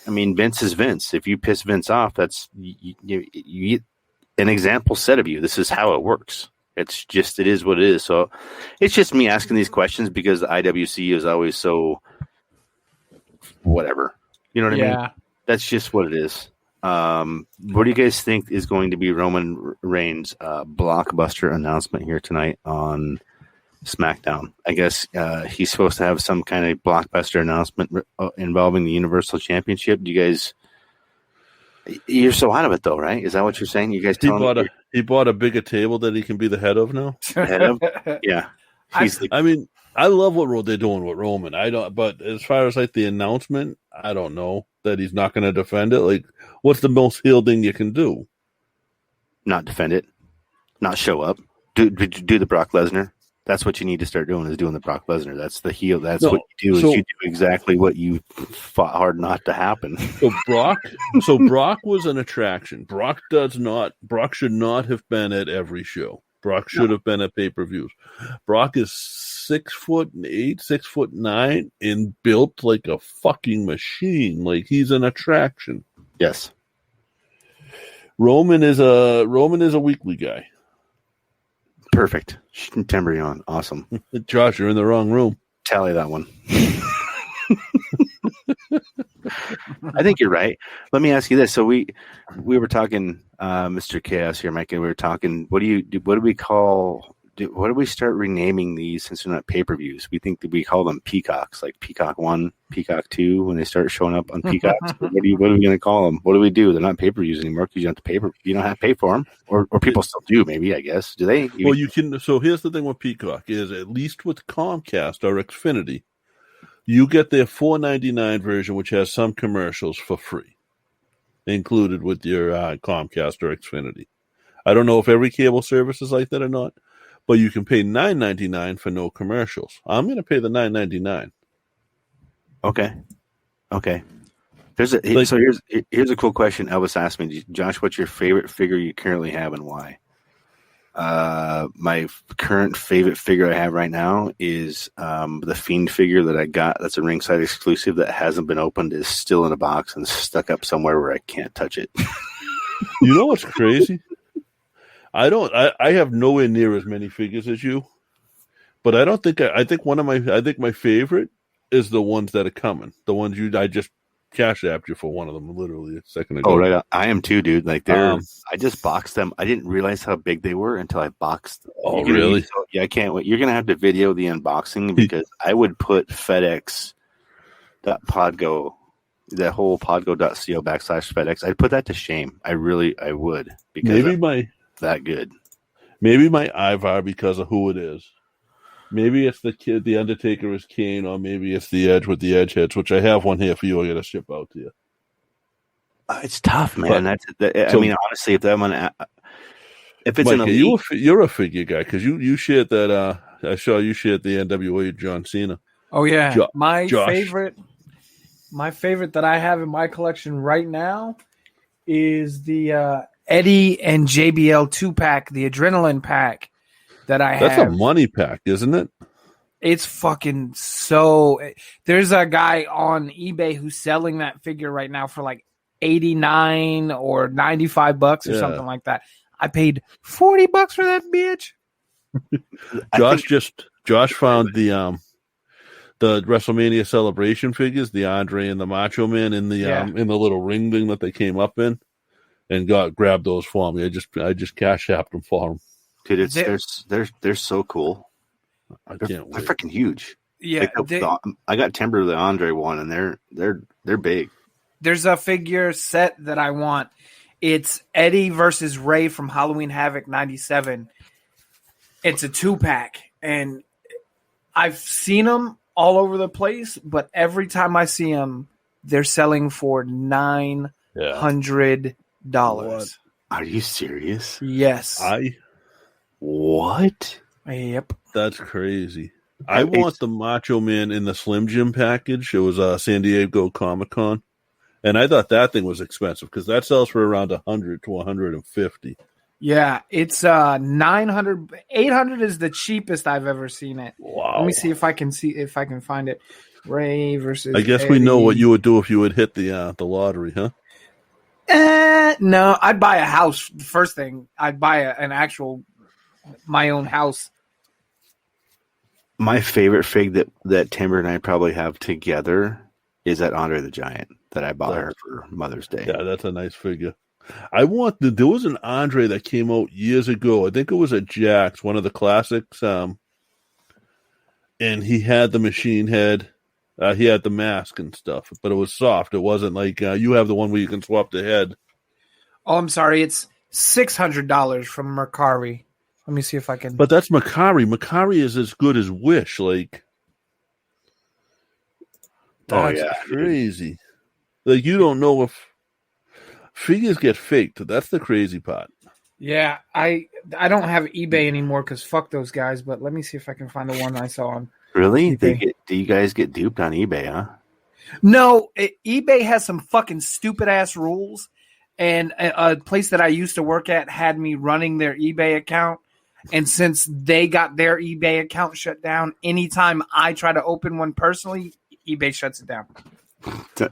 Vince is Vince. If you piss Vince off, that's you get an example set of you. This is how it works. It is what it is. So it's just me asking these questions because the IWC is always so whatever. You know what I mean? That's just what it is. What do you guys think is going to be Roman Reigns' blockbuster announcement here tonight on SmackDown? I guess he's supposed to have some kind of blockbuster announcement involving the Universal Championship. Do you guys? You're so out of it, though, right? Is that what you're saying? You guys?
He bought a bigger table that he can be the head of now.
Head of? Yeah.
I love what they're doing with Roman. I don't, but as far as like the announcement, I don't know that he's not going to defend it. Like, what's the most heel thing you can do?
Not defend it, not show up. Do the Brock Lesnar. That's what you need to start doing, is doing the Brock Lesnar. That's the heel. That's what you do. You do exactly what you fought hard not to happen.
So Brock was an attraction. Brock should not have been at every show. Brock should have been at pay-per-views. Brock is 6'8", 6'9", and built like a fucking machine. Like he's an attraction.
Yes.
Roman is a weekly guy.
Perfect. Timber on. Awesome.
Josh, you're in the wrong room.
Tally that one. I think you're right. Let me ask you this. So we were talking, Mr. Chaos here, Mike, and we were talking. What do we start renaming these since they're not pay-per-views? We think that we call them peacocks, like Peacock 1, Peacock 2, when they start showing up on peacocks. What are we going to call them? What do we do? They're not pay-per-views anymore because you don't have to pay for them, or people still do, maybe, I guess. Do they?
Well, you can. So here's the thing with Peacock is, at least with Comcast or Xfinity, you get their $4.99 version, which has some commercials for free, included with your Comcast or Xfinity. I don't know if every cable service is like that or not, but you can pay $9.99 for no commercials. I'm going to pay the $9.99.
Okay. So here's a cool question Elvis asked me. Josh, what's your favorite figure you currently have and why? My current favorite figure I have right now is the Fiend figure that I got. That's a ringside exclusive that hasn't been opened. Is still in a box and stuck up somewhere where I can't touch it.
You know what's crazy? I have nowhere near as many figures as you, but I think my favorite is the ones that are coming. The ones I just cash apped you for one of them literally a second ago.
Oh, right. I am too, dude. Like I just boxed them. I didn't realize how big they were until I boxed.
Oh, really?
Yeah, I can't wait. You're going to have to video the unboxing because I would put FedEx.podgo, that whole podgo.co /FedEx. I'd put that to shame. I would, because that good.
Maybe my Ivar because of who it is. Maybe it's the kid, the Undertaker is Kane, or maybe it's the Edge with the Edge heads, which I have one here for you. I got to ship out to you.
It's tough, man. I mean, honestly, if it's
Mike,
an elite,
you're a figure guy because you shared that. I saw you shared the NWA John Cena.
Oh yeah, my
Josh.
favorite that I have in my collection right now is the Eddie and JBL 2-pack, the Adrenaline pack that I have.
That's a money pack, isn't it?
It's fucking so. There's a guy on eBay who's selling that figure right now for like $89 or $95 or something like that. I paid $40 for that bitch.
Josh found the WrestleMania celebration figures, the Andre and the Macho Man in the little ring thing that they came up in, and grabbed those for me. I just cash apped them for him.
Dude, they're so cool.
I can't wait.
They're freaking huge.
Yeah,
I got Timber the Andre one, and they're big.
There's a figure set that I want. It's Eddie versus Ray from Halloween Havoc 97. It's a 2-pack, and I've seen them all over the place, but every time I see them, they're selling for $900.
What? Are you serious?
Yes.
What?
Yep.
That's crazy. I want the Macho Man in the Slim Jim package. It was San Diego Comic-Con. And I thought that thing was expensive because that sells for around $100 to $150.
Yeah, it's $900. $800 is the cheapest I've ever seen it.
Wow.
Let me see if I can find it. Ray versus
I guess
Eddie.
we know what you would do if you would hit the lottery, huh?
No, I'd buy a house. The first thing, I'd buy an actual my own house.
My favorite fig that Timber and I probably have together is that Andre the Giant that I bought her for Mother's Day.
Yeah, that's a nice figure. There was an Andre that came out years ago. I think it was at Jack's, one of the classics. And he had the machine head. He had the mask and stuff, but it was soft. It wasn't like you have the one where you can swap the head.
Oh, I'm sorry. It's $600 from Mercari. Let me see if I can.
But that's Mercari. Mercari is as good as Wish. Like, that's crazy. Like, you don't know if figures get faked. That's the crazy part.
Yeah, I don't have eBay anymore because fuck those guys. But let me see if I can find the one I saw on.
Really? Do you guys get duped on eBay, huh?
No, eBay has some fucking stupid ass rules, and a place that I used to work at had me running their eBay account, And since they got their eBay account shut down, anytime I try to open one personally, eBay shuts it down.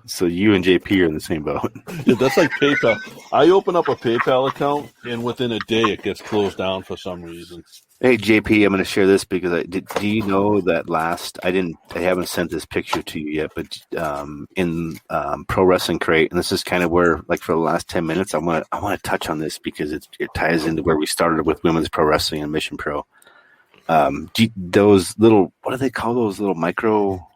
So you and JP are in the same boat.
Yeah, that's like PayPal. I open up a PayPal account, and within a day it gets closed down for some reason.
Hey JP, I'm going to share this because do you know that I haven't sent this picture to you yet, but in Pro Wrestling Crate, and this is kind of where, like, for the last 10 minutes, I want to touch on this because it ties into where we started with women's pro wrestling and Mission Pro. Those little, what do they call those little micro?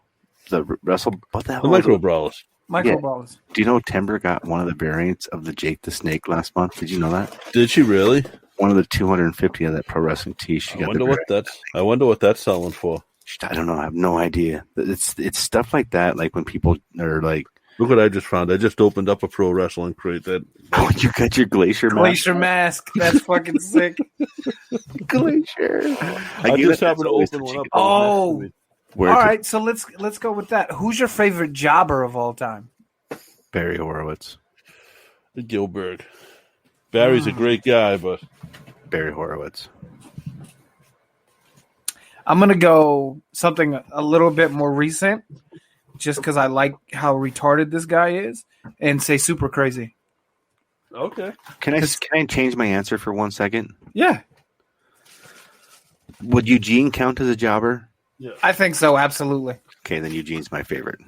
The what the hell?
The micro brawlers.
Micro brawlers.
Do you know Timber got one of the variants of the Jake the Snake last month? Did you know that?
Did she really?
One of the 250 of that pro wrestling tee.
I wonder what that's selling for.
I don't know. I have no idea. It's stuff like that. Like when people are like,
look what I just found. I just opened up a Pro Wrestling Crate.
Oh, you got your Glacier
mask. That's fucking sick.
Glacier.
I just happened to open one up.
Oh. All right, so let's go with that. Who's your favorite jobber of all time?
Barry Horowitz.
Gilbert. Barry's a great guy, but
Barry Horowitz.
I'm going to go something a little bit more recent just because I like how retarded this guy is and say super crazy.
Okay.
Can I change my answer for 1 second?
Yeah.
Would Eugene count as a jobber?
Yeah.
I think so, absolutely.
Okay, then Eugene's my favorite.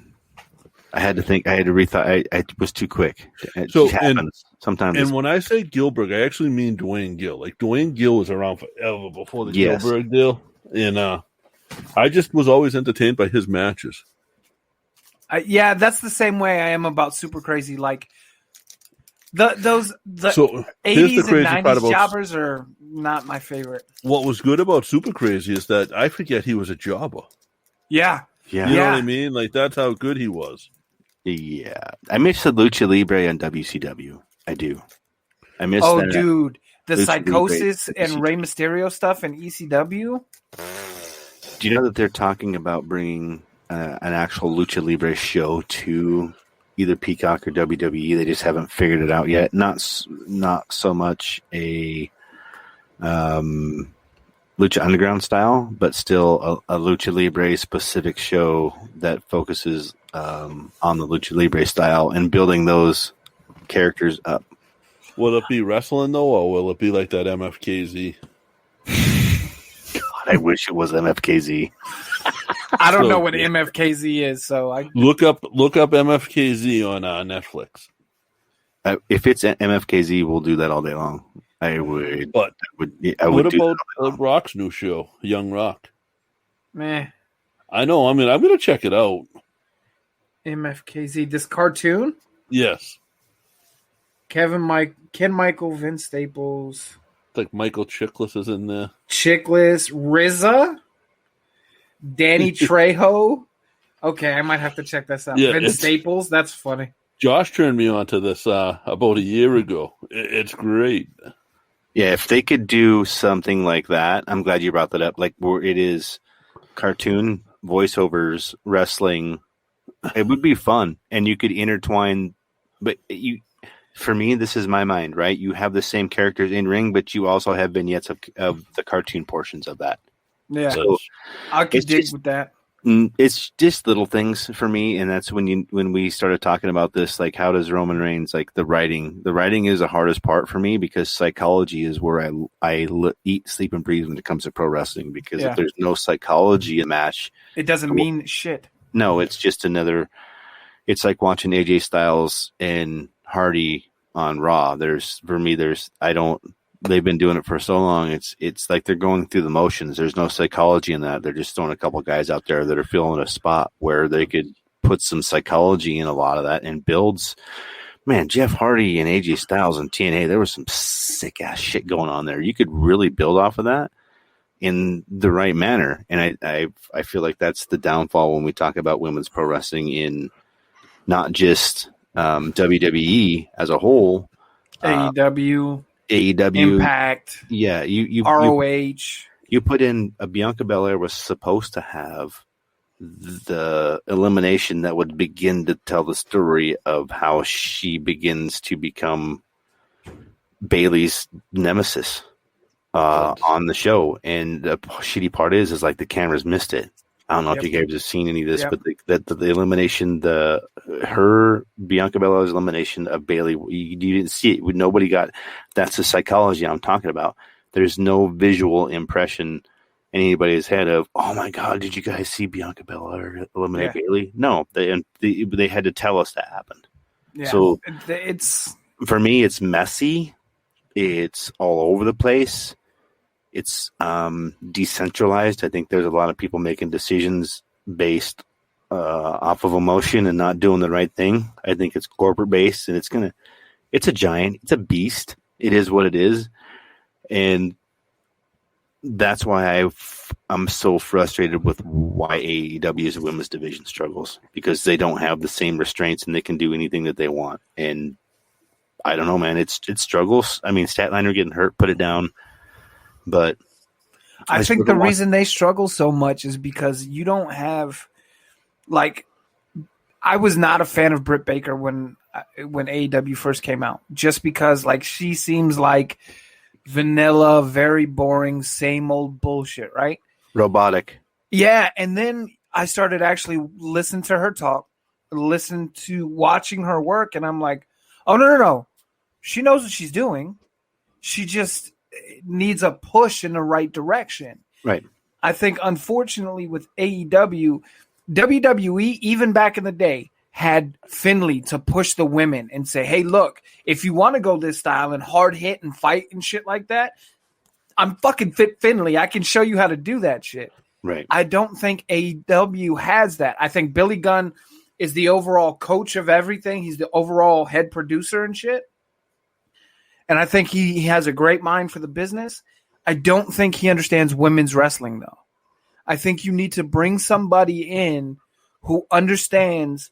I had to rethought. I was too quick. It
So
happens sometimes.
And when I say Gilbert, I actually mean Dwayne Gill. Like Dwayne Gill was around forever before the Gilbert deal, and I just was always entertained by his matches.
Yeah, that's the same way I am about super crazy. Like the 80s and 90s jobbers are not my favorite.
What was good about Super Crazy is that I forget he was a jobber.
Yeah.
You know what I mean? Like, that's how good he was.
Yeah. I miss the Lucha Libre on WCW. I do. I miss that.
Oh, dude. The
Lucha
Psychosis
Libre,
and Rey Mysterio stuff in ECW?
Do you know that they're talking about bringing an actual Lucha Libre show to either Peacock or WWE? They just haven't figured it out yet. Not so much a Lucha Underground style, but still a Lucha Libre specific show that focuses on the Lucha Libre style and building those characters up.
Will it be wrestling, though, or will it be like that MFKZ?
God, I wish it was MFKZ.
I don't know what MFKZ is, so I
look up MFKZ on Netflix.
If it's MFKZ, we'll do that all day long. I would. But
what about Rock's new show, Young Rock?
Meh.
I know. I mean, I'm going to check it out.
MFKZ, this cartoon?
Yes.
Ken Michael, Vince Staples.
Like Michael Chiklis is in there.
Chiklis, RZA, Danny Trejo. Okay, I might have to check this out.
Yeah,
Vince Staples, that's funny.
Josh turned me on to this about a year ago. It's great.
Yeah, if they could do something like that, I'm glad you brought that up. Like where it is cartoon voiceovers, wrestling, it would be fun, and you could intertwine. But for me, this is my mind, right? You have the same characters in ring, but you also have vignettes of the cartoon portions of that.
Yeah,
so
I could dig with that.
It's just little things for me, and that's when we started talking about this, like how does Roman Reigns, like the writing is the hardest part for me because psychology is where I eat, sleep, and breathe when it comes to pro wrestling. Because if there's no psychology in a match,
it doesn't mean shit.
No, it's just another. It's like watching AJ Styles and Hardy on Raw. They've been doing it for so long. It's like they're going through the motions. There's no psychology in that. They're just throwing a couple guys out there that are filling a spot where they could put some psychology in a lot of that and builds. Man, Jeff Hardy and AJ Styles and TNA, there was some sick ass shit going on there. You could really build off of that in the right manner. And I feel like that's the downfall when we talk about women's pro wrestling in not just WWE as a whole,
AEW, Impact,
you
ROH.
You put in a Bianca Belair was supposed to have the elimination that would begin to tell the story of how she begins to become Bayley's nemesis on the show. And the shitty part is like the cameras missed it. I don't know if you guys have seen any of this, but the elimination, Bianca Belair's elimination of Bailey, you didn't see it. Nobody got. That's the psychology I'm talking about. There's no visual impression in anybody's head of, oh my God, did you guys see Bianca Belair eliminate Bailey? No, they had to tell us that happened. Yeah. So
it's
for me, it's messy. It's all over the place. It's decentralized. I think there's a lot of people making decisions based off of emotion and not doing the right thing. I think it's corporate based, and it's a giant. It's a beast. It is what it is. And that's why I'm so frustrated with why AEW's women's division struggles, because they don't have the same restraints and they can do anything that they want. And I don't know, man. It struggles. I mean, Statlander getting hurt, put it down. But
I think the reason they struggle so much is because you don't have, like, I was not a fan of Britt Baker when AEW first came out, just because, like, she seems like vanilla, very boring, same old bullshit, right?
Robotic.
Yeah, and then I started actually listening to her talk, watching her work, and I'm like, oh, no. She knows what she's doing. She just needs a push in the right direction.
Right.
I think, unfortunately, with AEW, WWE, even back in the day, had Finley to push the women and say, hey, look, if you want to go this style and hard hit and fight and shit like that, I'm fucking Fit Finley. I can show you how to do that shit.
Right.
I don't think AEW has that. I think Billy Gunn is the overall coach of everything. He's the overall head producer and shit. And I think he has a great mind for the business. I don't think he understands women's wrestling, though. I think you need to bring somebody in who understands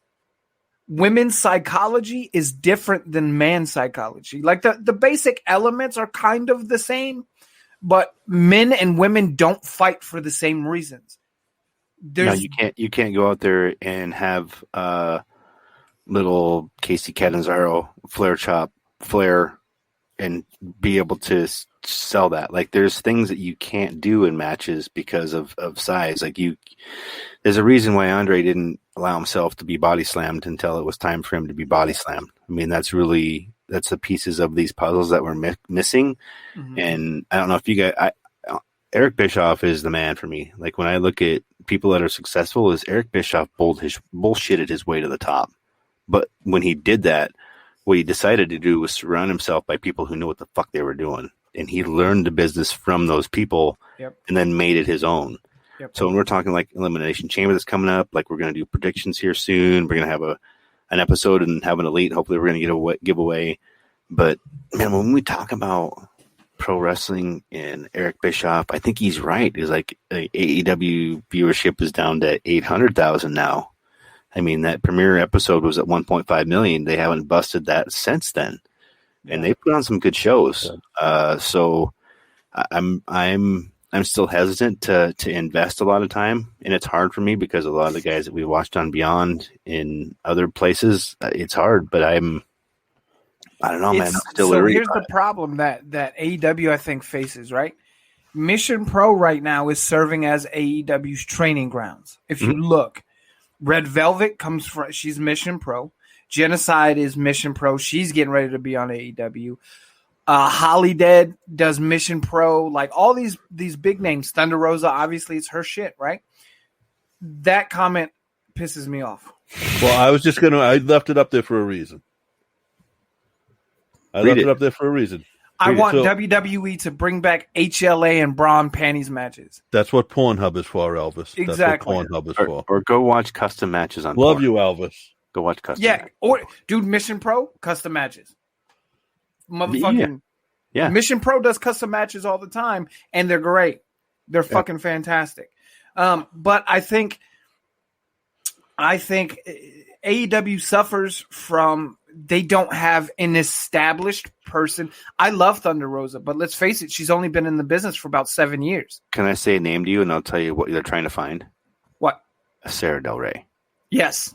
women's psychology is different than man's psychology. Like the basic elements are kind of the same, but men and women don't fight for the same reasons.
No, you can't go out there and have little Casey Catanzaro Flair and be able to sell that. Like, there's things that you can't do in matches because of size. Like, there's a reason why Andre didn't allow himself to be body slammed until it was time for him to be body slammed. I mean, that's the pieces of these puzzles that were missing. Mm-hmm. And I don't know if you guys, Eric Bischoff is the man for me. Like, when I look at people that are successful, is Eric Bischoff bullshitted his way to the top. But when he did that, what he decided to do was surround himself by people who knew what the fuck they were doing. And he learned the business from those people and then made it his own. Yep. So when we're talking like Elimination Chamber that's coming up, like we're going to do predictions here soon. We're going to have an episode and have an elite. Hopefully we're going to get a giveaway. But, man, when we talk about pro wrestling and Eric Bischoff, I think he's right. It's like AEW viewership is down to 800,000 now. I mean, that premiere episode was at 1.5 million. They haven't busted that since then, and they put on some good shows. So I'm still hesitant to invest a lot of time, and it's hard for me because a lot of the guys that we watched on Beyond in other places, it's hard. But I don't know, man. I'm still
so here's the problem that AEW I think faces, right? Mission Pro right now is serving as AEW's training grounds. If you look. Red Velvet comes from, she's Mission Pro. Genocide is Mission Pro. She's getting ready to be on AEW. Holly Dead does Mission Pro. Like all these big names. Thunder Rosa, obviously, it's her shit, right? That comment pisses me off.
Well, I left it up there for a reason. I
want WWE to bring back HLA and bra and panties matches.
That's what Pornhub is for, Elvis.
Exactly.
That's what Pornhub is for.
Or go watch custom matches on
Love
Pornhub.
you, Elvis.
Go watch custom matches.
Or, dude, Mission Pro, custom matches. Motherfucking
yeah.
Mission Pro does custom matches all the time, and they're great. They're fucking fantastic. But I think AEW suffers from they don't have an established person. I love Thunder Rosa, but let's face it, she's only been in the business for about 7 years.
Can I say a name to you, and I'll tell you what they're trying to find?
What?
Sarah Del Rey.
Yes.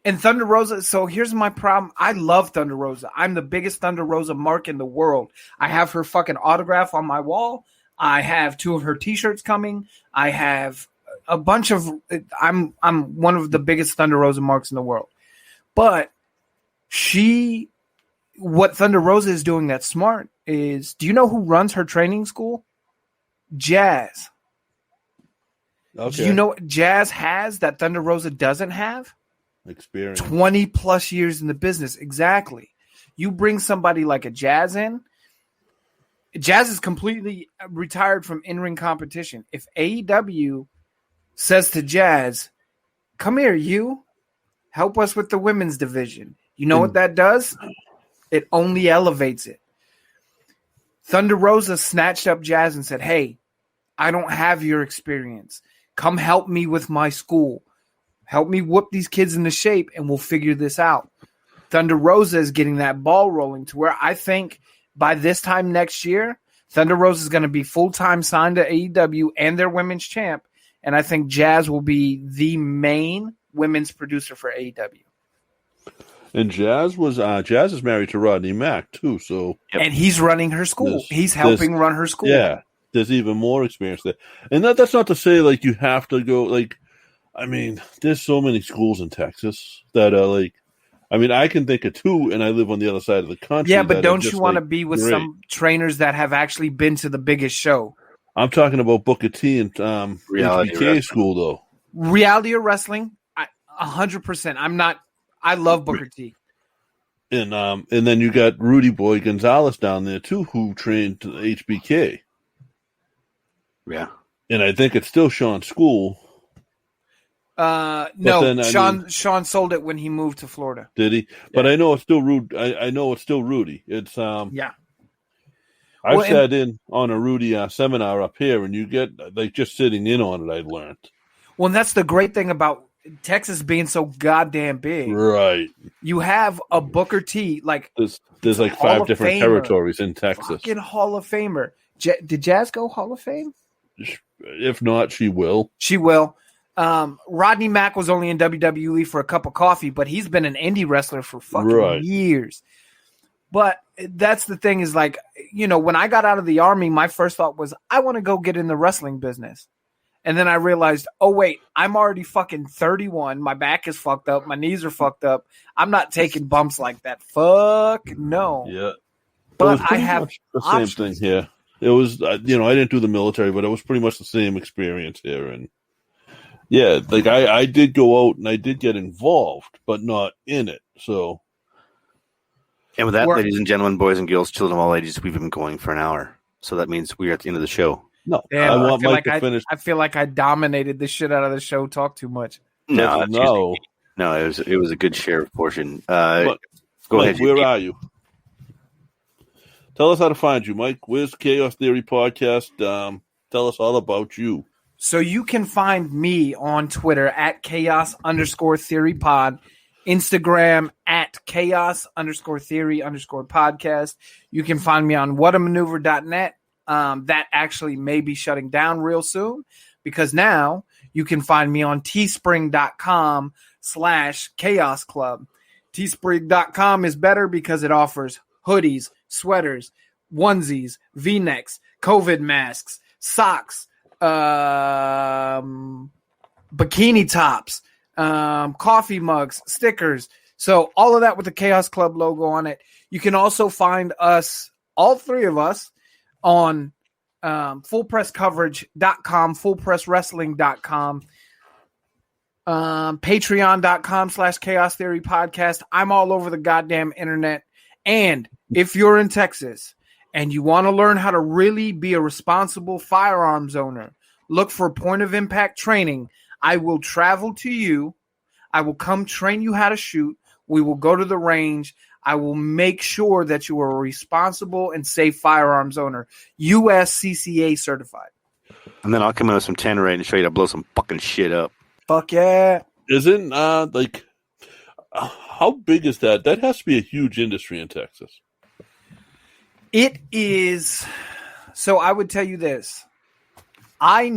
And Thunder Rosa, so here's my problem. I love Thunder Rosa. I'm the biggest Thunder Rosa mark in the world. I have her fucking autograph on my wall. I have 2 of her t-shirts coming. I have a bunch of I'm one of the biggest Thunder Rosa marks in the world. But what Thunder Rosa is doing that's smart is, do you know who runs her training school? Jazz.
Okay.
Do you know what Jazz has that Thunder Rosa doesn't have?
Experience.
20 plus years in the business. Exactly. You bring somebody like a Jazz in. Jazz is completely retired from in-ring competition. If AEW says to Jazz, come here, you help us with the women's division. You know what that does? It only elevates it. Thunder Rosa snatched up Jazz and said, hey, I don't have your experience. Come help me with my school. Help me whoop these kids into shape, and we'll figure this out. Thunder Rosa is getting that ball rolling to where I think by this time next year, Thunder Rosa is going to be full-time signed to AEW and their women's champ, and I think Jazz will be the main women's producer for AEW.
And Jazz is married to Rodney Mack too, so
and he's running her school. He's helping run her school.
Yeah, there's even more experience there, and that's not to say like you have to go like. I mean, there's so many schools in Texas that are like. I mean, I can think of 2, and I live on the other side of the country.
Yeah, but don't you want to be with
great.
some trainers that have actually been to the biggest show?
I'm talking about Booker T and
Reality
HBK
wrestling.
school, though.
Reality of wrestling, 100%. I'm not. I love Booker T.
And then you got Rudy Boy Gonzalez down there too, who trained HBK.
Yeah,
and I think it's still Sean's school.
No,
then,
Sean sold it when he moved to Florida.
Did he? Yeah. But I know it's still Rudy. I know it's still Rudy. It's
yeah.
I've sat in on a Rudy seminar up here, and you get like just sitting in on it. I learned.
Well, and that's the great thing about Texas being so goddamn big.
Right.
You have a Booker T. Like
there's like 5 different territories in Texas.
Fucking Hall of Famer. Did Jazz go Hall of Fame?
If not, she will.
She will. Rodney Mack was only in WWE for a cup of coffee, but he's been an indie wrestler for fucking years. But that's the thing is like, you know, when I got out of the Army, my first thought was, I want to go get in the wrestling business. And then I realized, oh, wait, I'm already fucking 31. My back is fucked up. My knees are fucked up. I'm not taking bumps like that. Fuck no.
Yeah.
But I have
the same thing here. It was, you know, I didn't do the military, but it was pretty much the same experience here. And yeah, like I did go out and I did get involved, but not in it. So.
And with that, ladies and gentlemen, boys and girls, children of all ages, we've been going for an hour. So that means we are at the end of the show.
No,
damn,
I want Mike to finish.
I feel like I dominated the shit out of the show. Talk too much.
No, it was a good share portion. Go
Mike,
ahead.
Where are you? Tell us how to find you, Mike. Where's Chaos Theory Podcast? Tell us all about you.
So you can find me on Twitter at chaos_theory pod, Instagram at chaos_theory_podcast. You can find me on whatamaneuver.net. That actually may be shutting down real soon because now you can find me on teespring.com/chaos club. Teespring.com is better because it offers hoodies, sweaters, onesies, V-necks, COVID masks, socks, bikini tops, coffee mugs, stickers. So all of that with the Chaos Club logo on it. You can also find us, all 3 of us, on fullpresscoverage.com, fullpresswrestling.com, patreon.com/chaos theory podcast. I'm all over the goddamn internet. And if you're in Texas and you want to learn how to really be a responsible firearms owner, look for Point of Impact training. I will travel to you. I will come train you how to shoot. We will go to the range. I will make sure that you are a responsible and safe firearms owner, USCCA certified.
And then I'll come in with some Tannerite and show you how to blow some fucking shit up.
Fuck yeah.
Isn't, like, how big is that? That has to be a huge industry in Texas.
It is. So I would tell you this. I